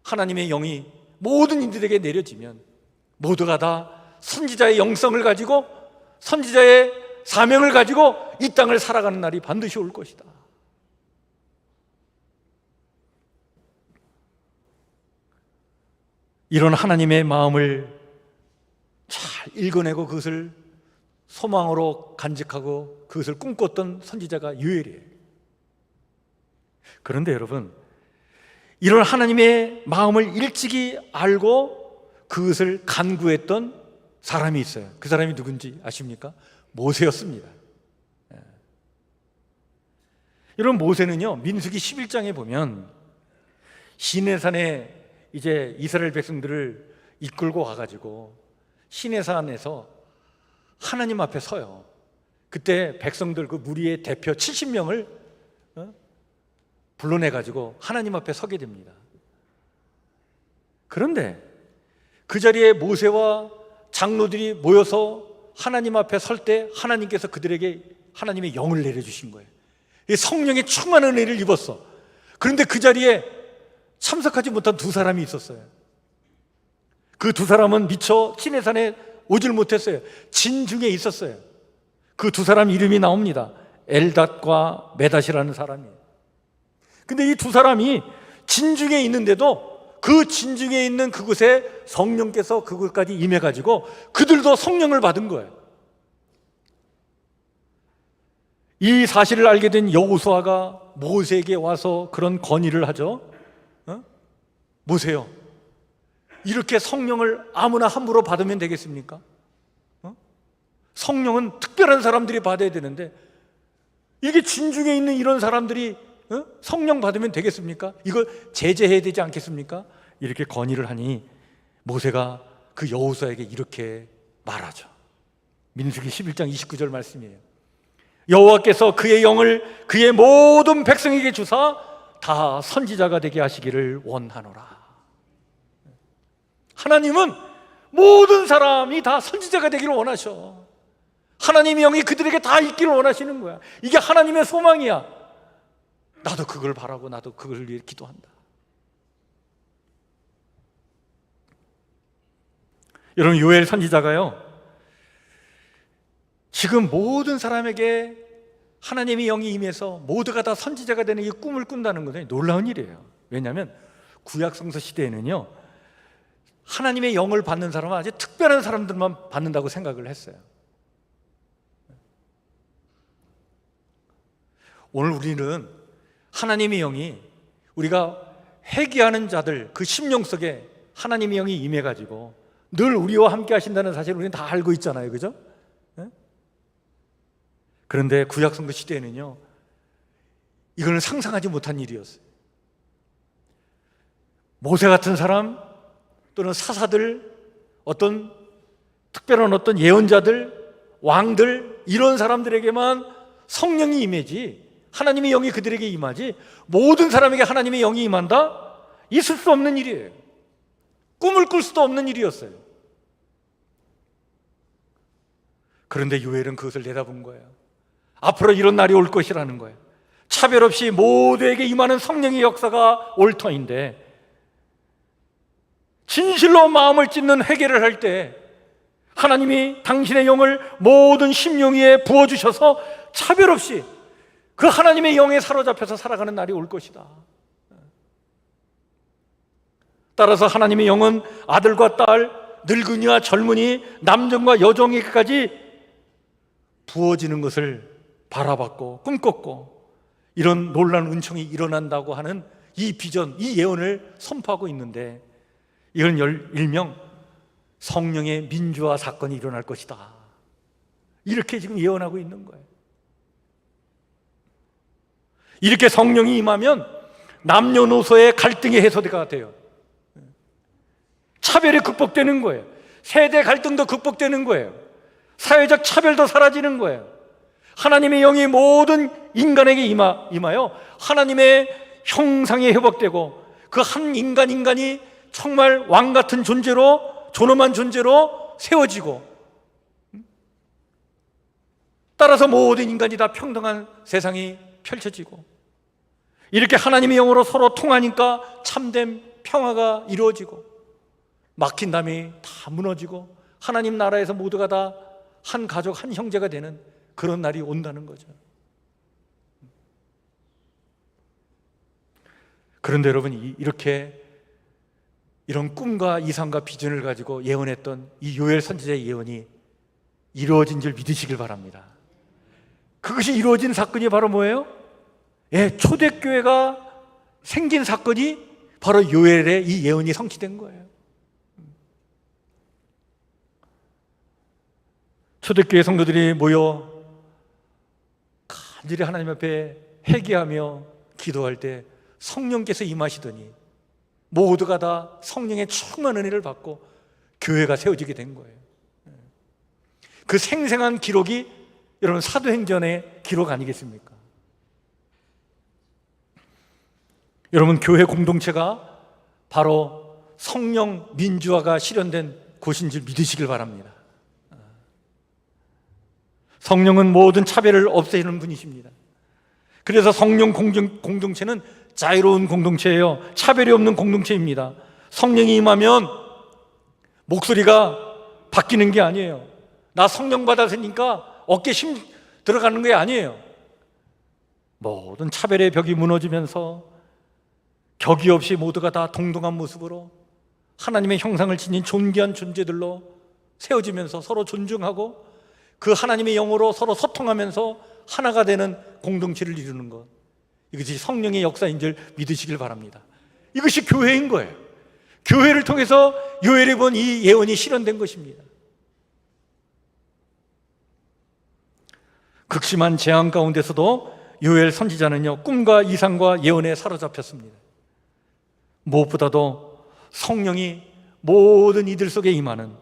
하나님의 영이 모든 이들에게 내려지면 모두가 다 선지자의 영성을 가지고 선지자의 사명을 가지고 이 땅을 살아가는 날이 반드시 올 것이다. 이런 하나님의 마음을 잘 읽어내고 그것을 소망으로 간직하고 그것을 꿈꿨던 선지자가 요엘이에요. 그런데 여러분, 이런 하나님의 마음을 일찍이 알고 그것을 간구했던 사람이 있어요. 그 사람이 누군지 아십니까? 모세였습니다. 이런 모세는요, 민수기 11장에 보면 시내산에 이제 이스라엘 백성들을 이끌고 가가지고 시내산에서 하나님 앞에 서요. 그때 백성들 그 무리의 대표 70명을 불러내가지고 하나님 앞에 서게 됩니다. 그런데 그 자리에 모세와 장로들이 모여서 하나님 앞에 설 때 하나님께서 그들에게 하나님의 영을 내려주신 거예요. 성령의 충만한 은혜를 입었어. 그런데 그 자리에 참석하지 못한 두 사람이 있었어요. 그 두 사람은 미처 시내산에 오질 못했어요. 진중에 있었어요. 그 두 사람 이름이 나옵니다. 엘닷과 메닷이라는 사람이에요. 근데 이 두 사람이 진중에 있는데도 그 진중에 있는 그곳에 성령께서 그곳까지 임해가지고 그들도 성령을 받은 거예요. 이 사실을 알게 된 여호수아가 모세에게 와서 그런 건의를 하죠. 모세요, 이렇게 성령을 아무나 함부로 받으면 되겠습니까? 성령은 특별한 사람들이 받아야 되는데 이게 진중에 있는 이런 사람들이 성령 받으면 되겠습니까? 이걸 제재해야 되지 않겠습니까? 이렇게 건의를 하니 모세가 그 여호수아에게 이렇게 말하죠. 민수기 11장 29절 말씀이에요. 여호와께서 그의 영을 그의 모든 백성에게 주사 다 선지자가 되게 하시기를 원하노라. 하나님은 모든 사람이 다 선지자가 되기를 원하셔. 하나님의 영이 그들에게 다 있기를 원하시는 거야. 이게 하나님의 소망이야. 나도 그걸 바라고 나도 그걸 위해 기도한다. 여러분, 요엘 선지자가요, 지금 모든 사람에게 하나님의 영이 임해서 모두가 다 선지자가 되는 이 꿈을 꾼다는 것은 놀라운 일이에요. 왜냐하면 구약성서 시대에는요, 하나님의 영을 받는 사람은 아주 특별한 사람들만 받는다고 생각을 했어요. 오늘 우리는 하나님의 영이 우리가 회개하는 자들 그 심령 속에 하나님의 영이 임해가지고 늘 우리와 함께 하신다는 사실을 우리는 다 알고 있잖아요. 그죠? 그런데 구약성서 시대에는요, 이거는 상상하지 못한 일이었어요. 모세 같은 사람 또는 사사들, 어떤 특별한 어떤 예언자들, 왕들, 이런 사람들에게만 성령이 임하지, 하나님의 영이 그들에게 임하지, 모든 사람에게 하나님의 영이 임한다? 있을 수 없는 일이에요. 꿈을 꿀 수도 없는 일이었어요. 그런데 요엘은 그것을 내다본 거예요. 앞으로 이런 날이 올 것이라는 거예요. 차별 없이 모두에게 임하는 성령의 역사가 올 터인데, 진실로 마음을 찢는 회개를 할 때 하나님이 당신의 영을 모든 심령 위에 부어주셔서 차별 없이 그 하나님의 영에 사로잡혀서 살아가는 날이 올 것이다. 따라서 하나님의 영은 아들과 딸, 늙은이와 젊은이, 남정과 여종에게까지 부어지는 것을 바라봤고 꿈꿨고, 이런 놀라운 은총이 일어난다고 하는 이 비전, 이 예언을 선포하고 있는데, 이건 일명 성령의 민주화 사건이 일어날 것이다. 이렇게 지금 예언하고 있는 거예요. 이렇게 성령이 임하면 남녀노소의 갈등이 해소가 돼요. 차별이 극복되는 거예요. 세대 갈등도 극복되는 거예요. 사회적 차별도 사라지는 거예요. 하나님의 영이 모든 인간에게 임하여 하나님의 형상이 회복되고 그 한 인간이 정말 왕 같은 존재로, 존엄한 존재로 세워지고, 따라서 모든 인간이 다 평등한 세상이 펼쳐지고, 이렇게 하나님의 영으로 서로 통하니까 참된 평화가 이루어지고, 막힌 담이 다 무너지고 하나님 나라에서 모두가 다 한 가족, 한 형제가 되는 그런 날이 온다는 거죠. 그런데 여러분, 이렇게 이런 꿈과 이상과 비전을 가지고 예언했던 이 요엘 선지자의 예언이 이루어진 줄 믿으시길 바랍니다. 그것이 이루어진 사건이 바로 뭐예요? 초대교회가 생긴 사건이 바로 요엘의 이 예언이 성취된 거예요. 초대교회 성도들이 모여 간절히 하나님 앞에 회개하며 기도할 때 성령께서 임하시더니 모두가 다 성령의 충만한 은혜를 받고 교회가 세워지게 된 거예요. 그 생생한 기록이 여러분 사도행전의 기록 아니겠습니까? 여러분, 교회 공동체가 바로 성령 민주화가 실현된 곳인 줄 믿으시길 바랍니다. 성령은 모든 차별을 없애는 분이십니다. 그래서 성령 공동체는 자유로운 공동체예요. 차별이 없는 공동체입니다. 성령이 임하면 목소리가 바뀌는 게 아니에요. 나 성령 받았으니까 어깨 힘 들어가는 게 아니에요. 모든 차별의 벽이 무너지면서 격이 없이 모두가 다 동등한 모습으로 하나님의 형상을 지닌 존귀한 존재들로 세워지면서 서로 존중하고 그 하나님의 영으로 서로 소통하면서 하나가 되는 공동체를 이루는 것, 이것이 성령의 역사인 줄 믿으시길 바랍니다. 이것이 교회인 거예요. 교회를 통해서 요엘이 본 이 예언이 실현된 것입니다. 극심한 재앙 가운데서도 요엘 선지자는요, 꿈과 이상과 예언에 사로잡혔습니다. 무엇보다도 성령이 모든 이들 속에 임하는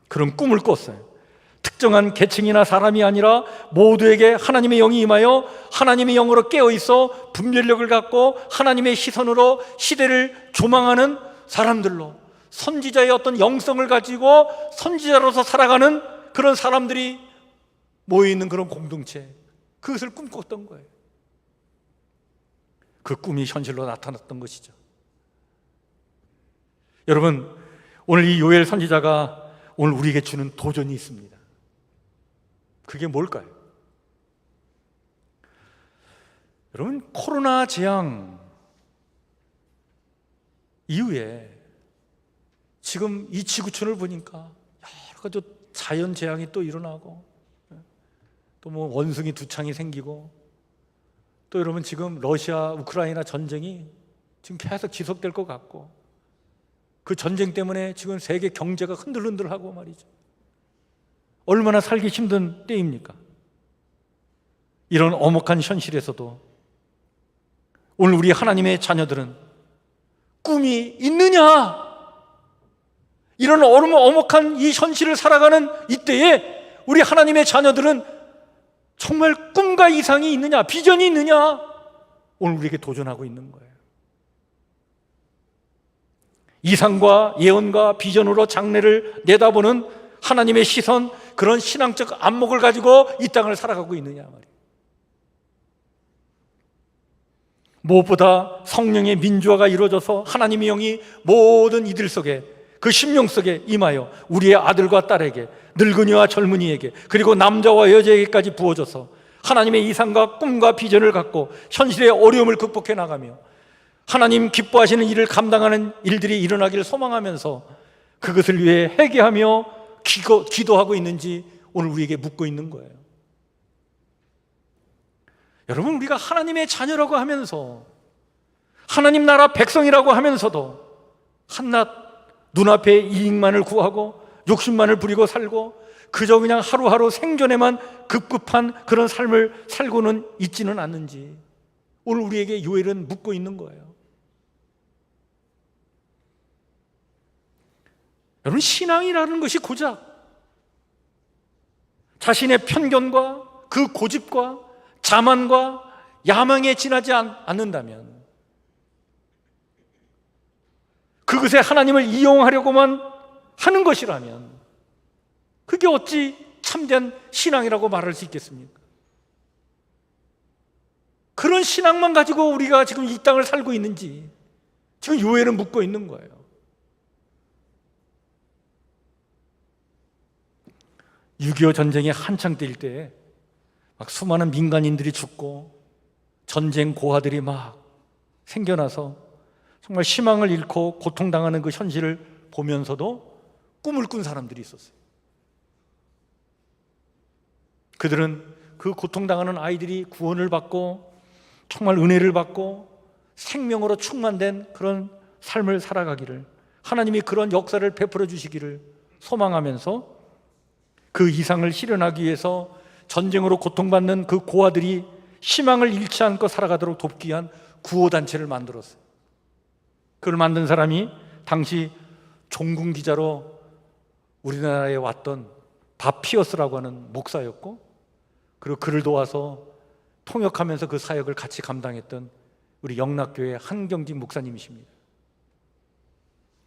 그런 꿈을 꿨어요. 특정한 계층이나 사람이 아니라 모두에게 하나님의 영이 임하여 하나님의 영으로 깨어있어 분별력을 갖고 하나님의 시선으로 시대를 조망하는 사람들로, 선지자의 어떤 영성을 가지고 선지자로서 살아가는 그런 사람들이 모여있는 그런 공동체, 그것을 꿈꿨던 거예요. 그 꿈이 현실로 나타났던 것이죠. 여러분, 오늘 이 요엘 선지자가 오늘 우리에게 주는 도전이 있습니다. 그게 뭘까요? 여러분, 코로나 재앙 이후에 지금 이 지구촌을 보니까 여러 가지 자연 재앙이 또 일어나고, 또 뭐 원숭이 두창이 생기고, 또 여러분 지금 러시아 우크라이나 전쟁이 지금 계속 지속될 것 같고, 그 전쟁 때문에 지금 세계 경제가 흔들흔들하고 말이죠. 얼마나 살기 힘든 때입니까? 이런 엄혹한 현실에서도 오늘 우리 하나님의 자녀들은 꿈이 있느냐? 이런 엄혹한 이 현실을 살아가는 이때에 우리 하나님의 자녀들은 정말 꿈과 이상이 있느냐? 비전이 있느냐? 오늘 우리에게 도전하고 있는 거예요. 이상과 예언과 비전으로 장래를 내다보는 하나님의 시선, 그런 신앙적 안목을 가지고 이 땅을 살아가고 있느냐 말이에요. 무엇보다 성령의 민주화가 이루어져서 하나님의 영이 모든 이들 속에, 그 심령 속에 임하여 우리의 아들과 딸에게, 늙은이와 젊은이에게, 그리고 남자와 여자에게까지 부어져서 하나님의 이상과 꿈과 비전을 갖고 현실의 어려움을 극복해 나가며 하나님 기뻐하시는 일을 감당하는 일들이 일어나기를 소망하면서 그것을 위해 회개하며 기도하고 있는지 오늘 우리에게 묻고 있는 거예요. 여러분, 우리가 하나님의 자녀라고 하면서, 하나님 나라 백성이라고 하면서도 한낱 눈앞의 이익만을 구하고 욕심만을 부리고 살고 그저 그냥 하루하루 생존에만 급급한 그런 삶을 살고는 있지는 않는지 오늘 우리에게 요엘은 묻고 있는 거예요. 여러분, 신앙이라는 것이 고작 자신의 편견과 그 고집과 자만과 야망에 지나지 않는다면, 그것에 하나님을 이용하려고만 하는 것이라면 그게 어찌 참된 신앙이라고 말할 수 있겠습니까? 그런 신앙만 가지고 우리가 지금 이 땅을 살고 있는지 지금 요엘은 묻고 있는 거예요. 6.25 전쟁이 한창 때일 때 막 수많은 민간인들이 죽고 전쟁 고아들이 막 생겨나서 정말 희망을 잃고 고통당하는 그 현실을 보면서도 꿈을 꾼 사람들이 있었어요. 그들은 그 고통당하는 아이들이 구원을 받고 정말 은혜를 받고 생명으로 충만된 그런 삶을 살아가기를, 하나님이 그런 역사를 베풀어 주시기를 소망하면서 그 이상을 실현하기 위해서 전쟁으로 고통받는 그 고아들이 희망을 잃지 않고 살아가도록 돕기 위한 구호단체를 만들었어요. 그걸 만든 사람이 당시 종군 기자로 우리나라에 왔던 밥 피어스라고 하는 목사였고, 그리고 그를 도와서 통역하면서 그 사역을 같이 감당했던 우리 영락교회 한경직 목사님이십니다.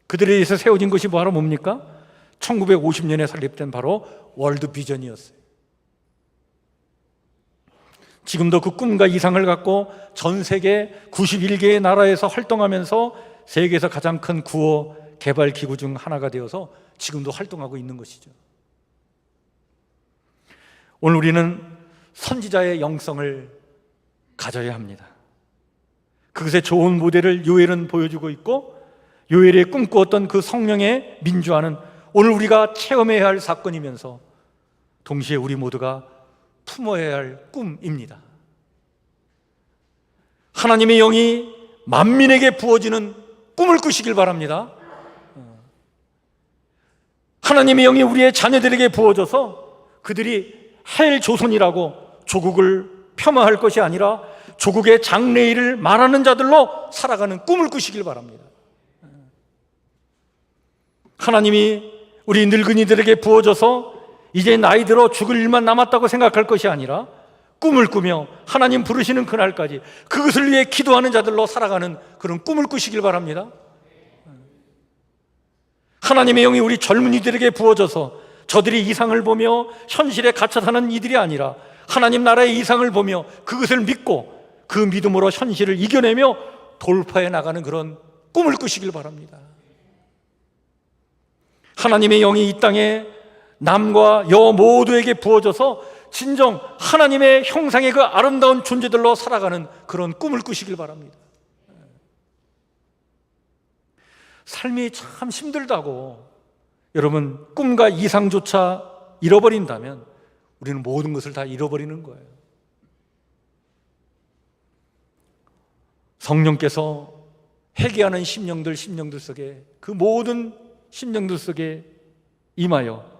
그들에 의해서 세워진 것이 바로 뭡니까? 1950년에 설립된 바로 월드 비전이었어요. 지금도 그 꿈과 이상을 갖고 전 세계 91개의 나라에서 활동하면서 세계에서 가장 큰 구호 개발 기구 중 하나가 되어서 지금도 활동하고 있는 것이죠. 오늘 우리는 선지자의 영성을 가져야 합니다. 그것의 좋은 모델을 요엘은 보여주고 있고, 요엘이 꿈꾸었던 그 성령의 민주화는 오늘 우리가 체험해야 할 사건이면서 동시에 우리 모두가 품어야 할 꿈입니다. 하나님의 영이 만민에게 부어지는 꿈을 꾸시길 바랍니다. 하나님의 영이 우리의 자녀들에게 부어져서 그들이 헬 조선이라고 조국을 폄하할 것이 아니라 조국의 장래일을 말하는 자들로 살아가는 꿈을 꾸시길 바랍니다. 하나님이 우리 늙은이들에게 부어져서 이제 나이 들어 죽을 일만 남았다고 생각할 것이 아니라 꿈을 꾸며 하나님 부르시는 그날까지 그것을 위해 기도하는 자들로 살아가는 그런 꿈을 꾸시길 바랍니다. 하나님의 영이 우리 젊은이들에게 부어져서 저들이 이상을 보며 현실에 갇혀 사는 이들이 아니라 하나님 나라의 이상을 보며 그것을 믿고 그 믿음으로 현실을 이겨내며 돌파해 나가는 그런 꿈을 꾸시길 바랍니다. 하나님의 영이 이 땅에 남과 여 모두에게 부어져서 진정 하나님의 형상의 그 아름다운 존재들로 살아가는 그런 꿈을 꾸시길 바랍니다. 삶이 참 힘들다고 여러분 꿈과 이상조차 잃어버린다면 우리는 모든 것을 다 잃어버리는 거예요. 성령께서 회개하는 심령들 속에, 그 모든 심령들 속에 임하여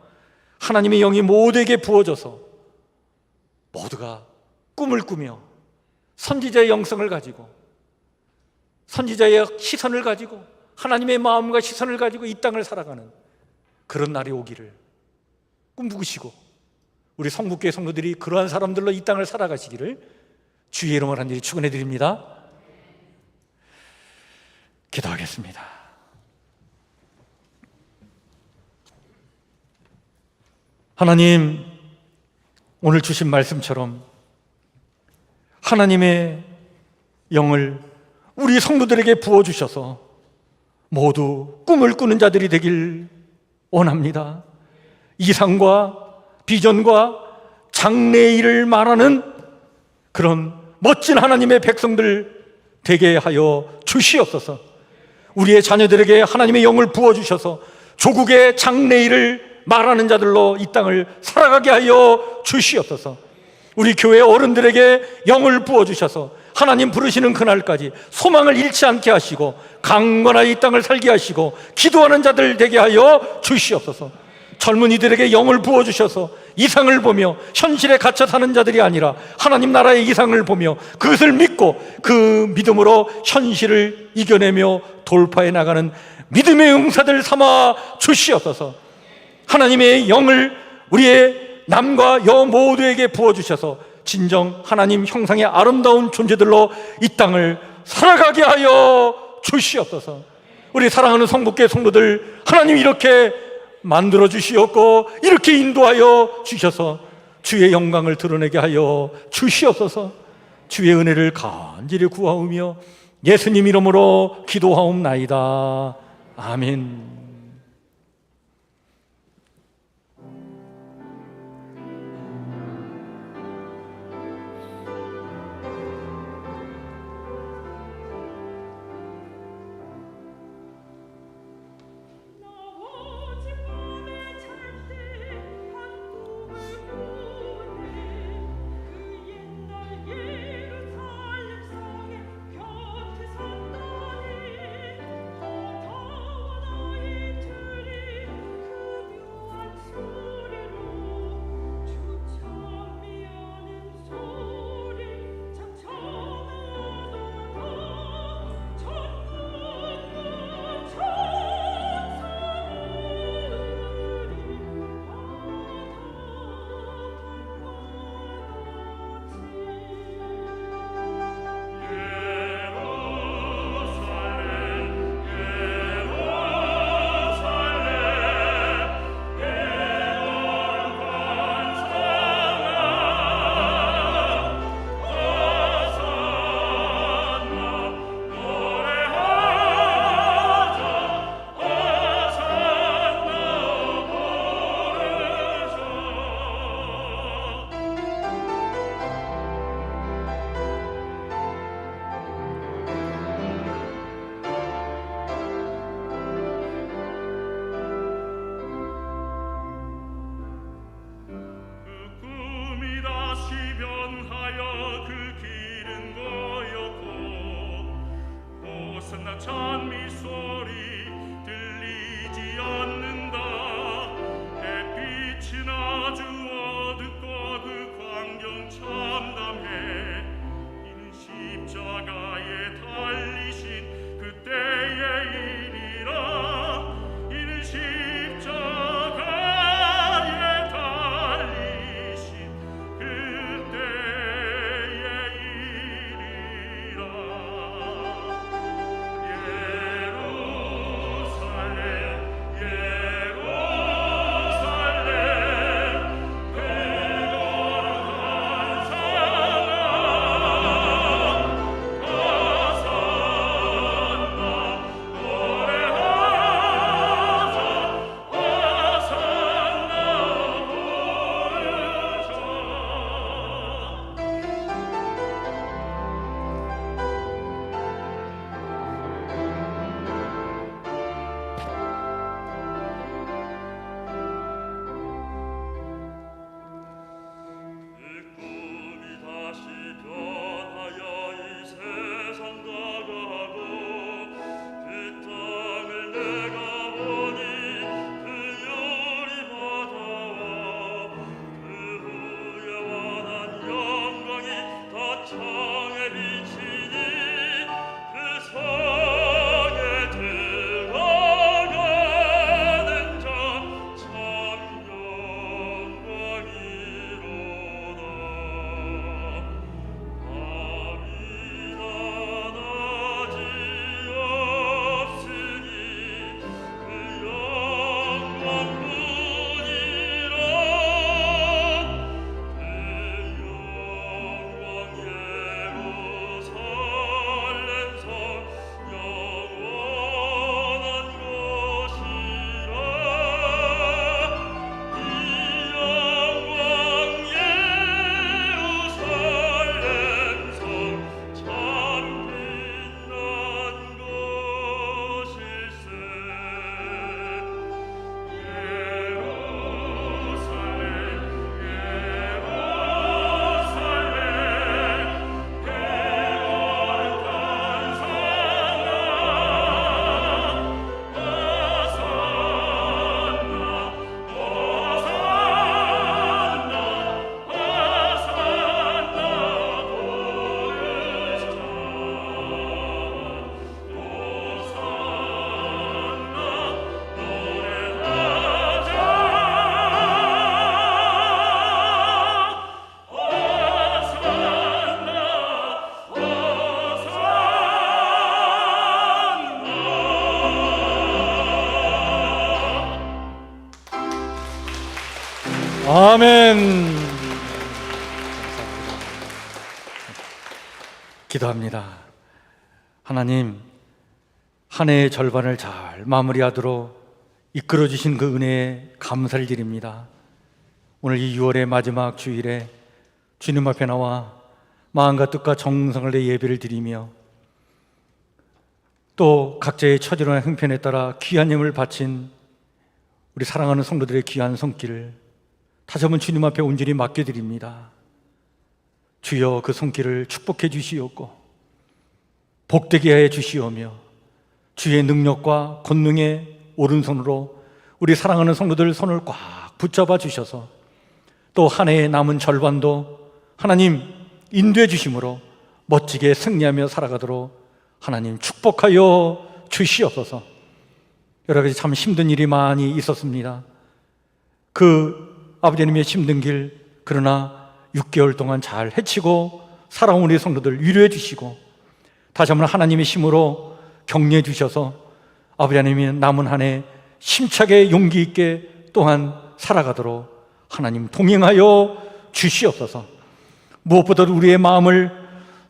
하나님의 영이 모두에게 부어져서 모두가 꿈을 꾸며 선지자의 영성을 가지고 선지자의 시선을 가지고 하나님의 마음과 시선을 가지고 이 땅을 살아가는 그런 날이 오기를 꿈꾸시고 우리 성북교회 성도들이 그러한 사람들로 이 땅을 살아가시기를 주의 이름으로 간절히 축원해 드립니다. 기도하겠습니다. 하나님, 오늘 주신 말씀처럼 하나님의 영을 우리 성도들에게 부어주셔서 모두 꿈을 꾸는 자들이 되길 원합니다. 이상과 비전과 장래일을 말하는 그런 멋진 하나님의 백성들 되게 하여 주시옵소서. 우리의 자녀들에게 하나님의 영을 부어주셔서 조국의 장래일을 말하는 자들로 이 땅을 살아가게 하여 주시옵소서. 우리 교회 어른들에게 영을 부어주셔서 하나님 부르시는 그날까지 소망을 잃지 않게 하시고 강건하게 이 땅을 살게 하시고 기도하는 자들 되게 하여 주시옵소서. 젊은이들에게 영을 부어주셔서 이상을 보며 현실에 갇혀 사는 자들이 아니라 하나님 나라의 이상을 보며 그것을 믿고 그 믿음으로 현실을 이겨내며 돌파해 나가는 믿음의 용사들 삼아 주시옵소서. 하나님의 영을 우리의 남과 여 모두에게 부어주셔서 진정 하나님 형상의 아름다운 존재들로 이 땅을 살아가게 하여 주시옵소서. 우리 사랑하는 성북교회 성도들, 하나님 이렇게 만들어 주시옵고 이렇게 인도하여 주셔서 주의 영광을 드러내게 하여 주시옵소서. 주의 은혜를 간절히 구하오며 예수님 이름으로 기도하옵나이다. 아멘. 그 아멘. 기도합니다. 하나님, 한 해의 절반을 잘 마무리하도록 이끌어 주신 그 은혜에 감사를 드립니다. 오늘 이 6월의 마지막 주일에 주님 앞에 나와 마음과 뜻과 정성을 내 예배를 드리며 또 각자의 처지로나 형편에 따라 귀한 힘을 바친 우리 사랑하는 성도들의 귀한 손길을 다시 한번 주님 앞에 온전히 맡겨드립니다. 주여, 그 손길을 축복해 주시옵고 복되게 해 주시오며 주의 능력과 권능의 오른손으로 우리 사랑하는 성도들 손을 꽉 붙잡아 주셔서 또 한 해의 남은 절반도 하나님 인도해 주심으로 멋지게 승리하며 살아가도록 하나님 축복하여 주시옵소서. 여러 가지 참 힘든 일이 많이 있었습니다. 그 아버지님의 힘든 길, 그러나 6개월 동안 잘 헤치고 살아온 우리 성도들 위로해 주시고 다시 한번 하나님의 힘으로 격려해 주셔서 아버지 하나님이 남은 한 해 힘차게 용기 있게 또한 살아가도록 하나님 동행하여 주시옵소서. 무엇보다도 우리의 마음을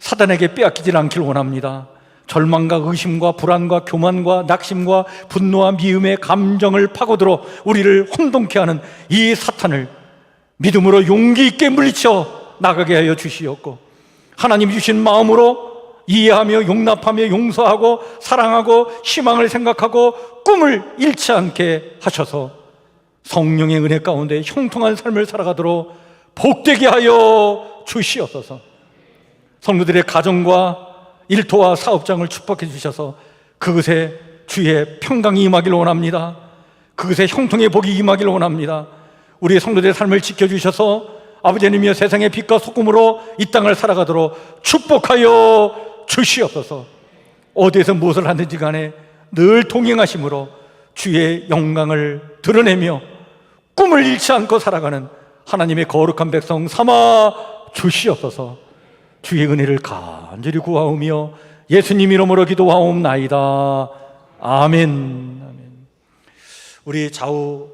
사단에게 빼앗기질 않길 원합니다. 절망과 의심과 불안과 교만과 낙심과 분노와 미움의 감정을 파고들어 우리를 혼동케 하는 이 사탄을 믿음으로 용기 있게 물리쳐 나가게 하여 주시옵고 하나님 주신 마음으로 이해하며 용납하며 용서하고 사랑하고 희망을 생각하고 꿈을 잃지 않게 하셔서 성령의 은혜 가운데 형통한 삶을 살아가도록 복되게 하여 주시옵소서. 성도들의 가정과 일터와 사업장을 축복해 주셔서 그것에 주의 평강이 임하기를 원합니다. 그것에 형통의 복이 임하기를 원합니다. 우리 성도들의 삶을 지켜주셔서 아버지 하나님이여 세상의 빛과 소금으로 이 땅을 살아가도록 축복하여 주시옵소서. 어디에서 무엇을 하든지 간에 늘 동행하심으로 주의 영광을 드러내며 꿈을 잃지 않고 살아가는 하나님의 거룩한 백성 삼아 주시옵소서. 주의 은혜를 간절히 구하오며 예수님 이름으로 기도하옵나이다. 아멘. 아멘. 우리 좌우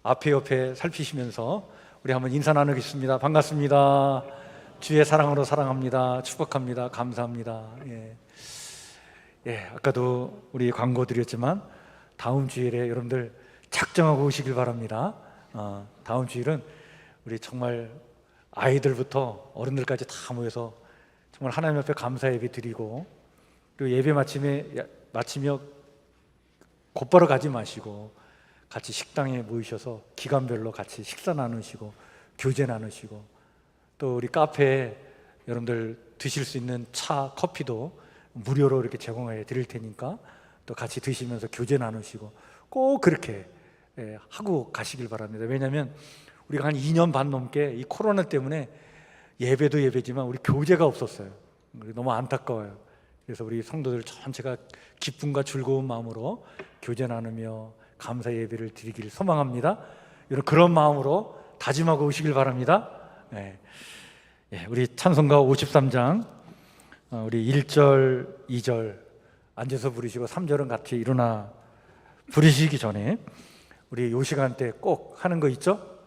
앞에 옆에 살피시면서 우리 한번 인사 나누겠습니다. 반갑습니다. 주의 사랑으로 사랑합니다. 축복합니다. 감사합니다. 아까도 우리 광고 드렸지만 다음 주일에 여러분들 작정하고 오시길 바랍니다. 다음 주일은 우리 정말 아이들부터 어른들까지 다 모여서 정말 하나님 앞에 감사 예배 드리고 그리고 예배 마치며 곧바로 가지 마시고 같이 식당에 모이셔서 기간별로 같이 식사 나누시고 교제 나누시고 또 우리 카페에 여러분들 드실 수 있는 차, 커피도 무료로 이렇게 제공해 드릴 테니까 또 같이 드시면서 교제 나누시고 꼭 그렇게 하고 가시길 바랍니다. 왜냐하면 우리가 한 2년 반 넘게 이 코로나 때문에 예배도 예배지만 우리 교제가 없었어요. 너무 안타까워요. 그래서 우리 성도들 전체가 기쁨과 즐거운 마음으로 교제 나누며 감사 예배를 드리기를 소망합니다. 그런 마음으로 다짐하고 오시길 바랍니다. 우리 찬송가 53장 우리 1절, 2절 앉아서 부르시고 3절은 같이 일어나 부르시기 전에 우리 요 시간 때 꼭 하는 거 있죠?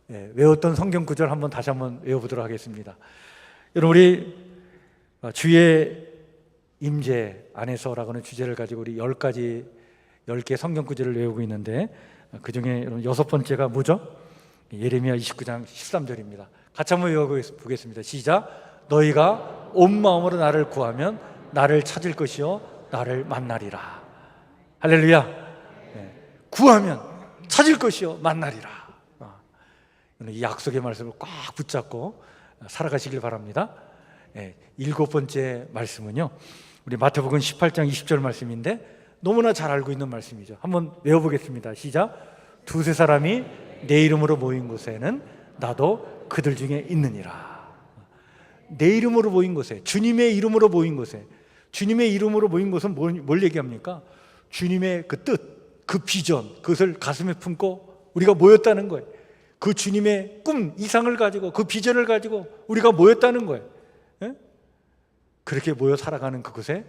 외웠던 성경 구절 다시 한번 외워보도록 하겠습니다. 여러분 우리 주의 임재 안에서라고 하는 주제를 가지고 우리 10개 성경 구절을 외우고 있는데 그 중에 여러분 6번째가 뭐죠? 예레미야 29장 13절입니다. 같이 한번 외워보겠습니다. 시작. 너희가 온 마음으로 나를 구하면 나를 찾을 것이요 나를 만나리라. 할렐루야. 구하면 찾을 것이요 만나리라. 이 약속의 말씀을 꽉 붙잡고 살아가시길 바랍니다. 7번째 말씀은요 우리 마태복음 18장 20절 말씀인데 너무나 잘 알고 있는 말씀이죠. 한번 외워보겠습니다. 시작. 두세 사람이 내 이름으로 모인 곳에는 나도 그들 중에 있느니라. 내 이름으로 모인 곳에, 주님의 이름으로 모인 곳에, 주님의 이름으로 모인 곳은 뭘 얘기합니까? 주님의 그 뜻, 그 비전, 그것을 가슴에 품고 우리가 모였다는 거예요. 그 주님의 꿈, 이상을 가지고 그 비전을 가지고 우리가 모였다는 거예요. 그렇게 모여 살아가는 그곳에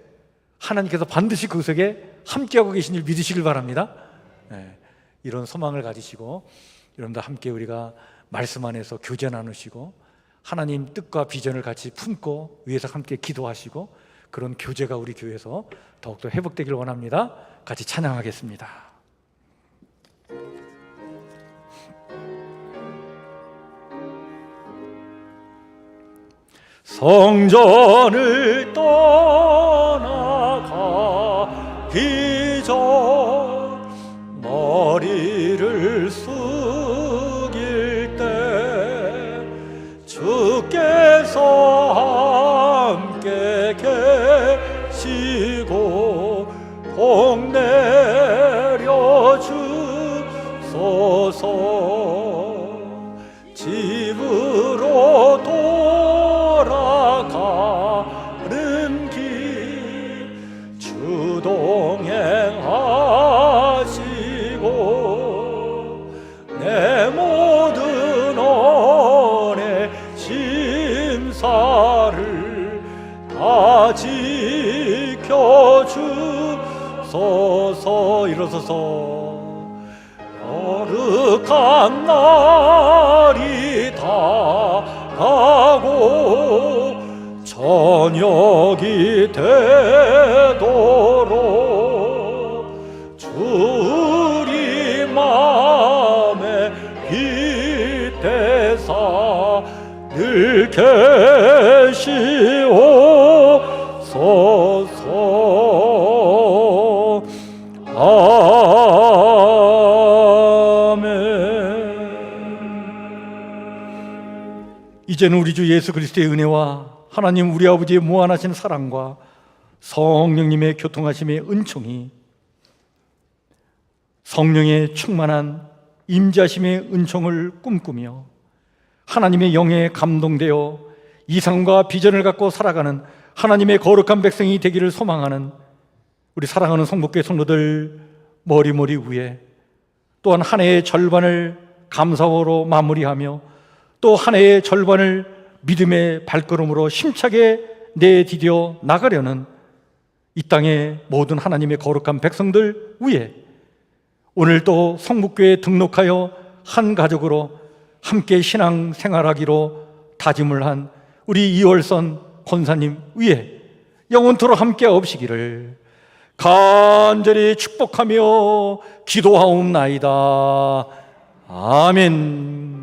하나님께서 반드시 그 속에 함께하고 계신 줄 믿으시길 바랍니다. 이런 소망을 가지시고 여러분들 함께 우리가 말씀 안에서 교제 나누시고 하나님 뜻과 비전을 같이 품고 위에서 함께 기도하시고 그런 교제가 우리 교회에서 더욱더 회복되길 원합니다. 같이 찬양하겠습니다. 성전을 떠나가기 전 머리를 숙일 때 주께서 함께 계시고 복 내려 주소서. 집으로 돌아가는 길 주동행하시고 내 모든 언의 심사를 다 지켜주소서. 일어서서 거룩한 날이 다가고 저녁이 되도록 주 우리 맘에 빗대사 늘 계시옵소서. 이제는 우리 주 예수 그리스도의 은혜와 하나님 우리 아버지의 무한하신 사랑과 성령님의 교통하심의 은총이 성령의 충만한 임재하심의 은총을 꿈꾸며 하나님의 영에 감동되어 이상과 비전을 갖고 살아가는 하나님의 거룩한 백성이 되기를 소망하는 우리 사랑하는 성북교회 성도들 머리 위에 또한 한 해의 절반을 감사로 마무리하며 또 한 해의 절반을 믿음의 발걸음으로 힘차게 내디뎌 나가려는 이 땅의 모든 하나님의 거룩한 백성들 위에 오늘 또 성북교회에 등록하여 한 가족으로 함께 신앙 생활하기로 다짐을 한 우리 이월선 권사님 위에 영원토록 함께 없으시기를 간절히 축복하며 기도하옵나이다. 아멘.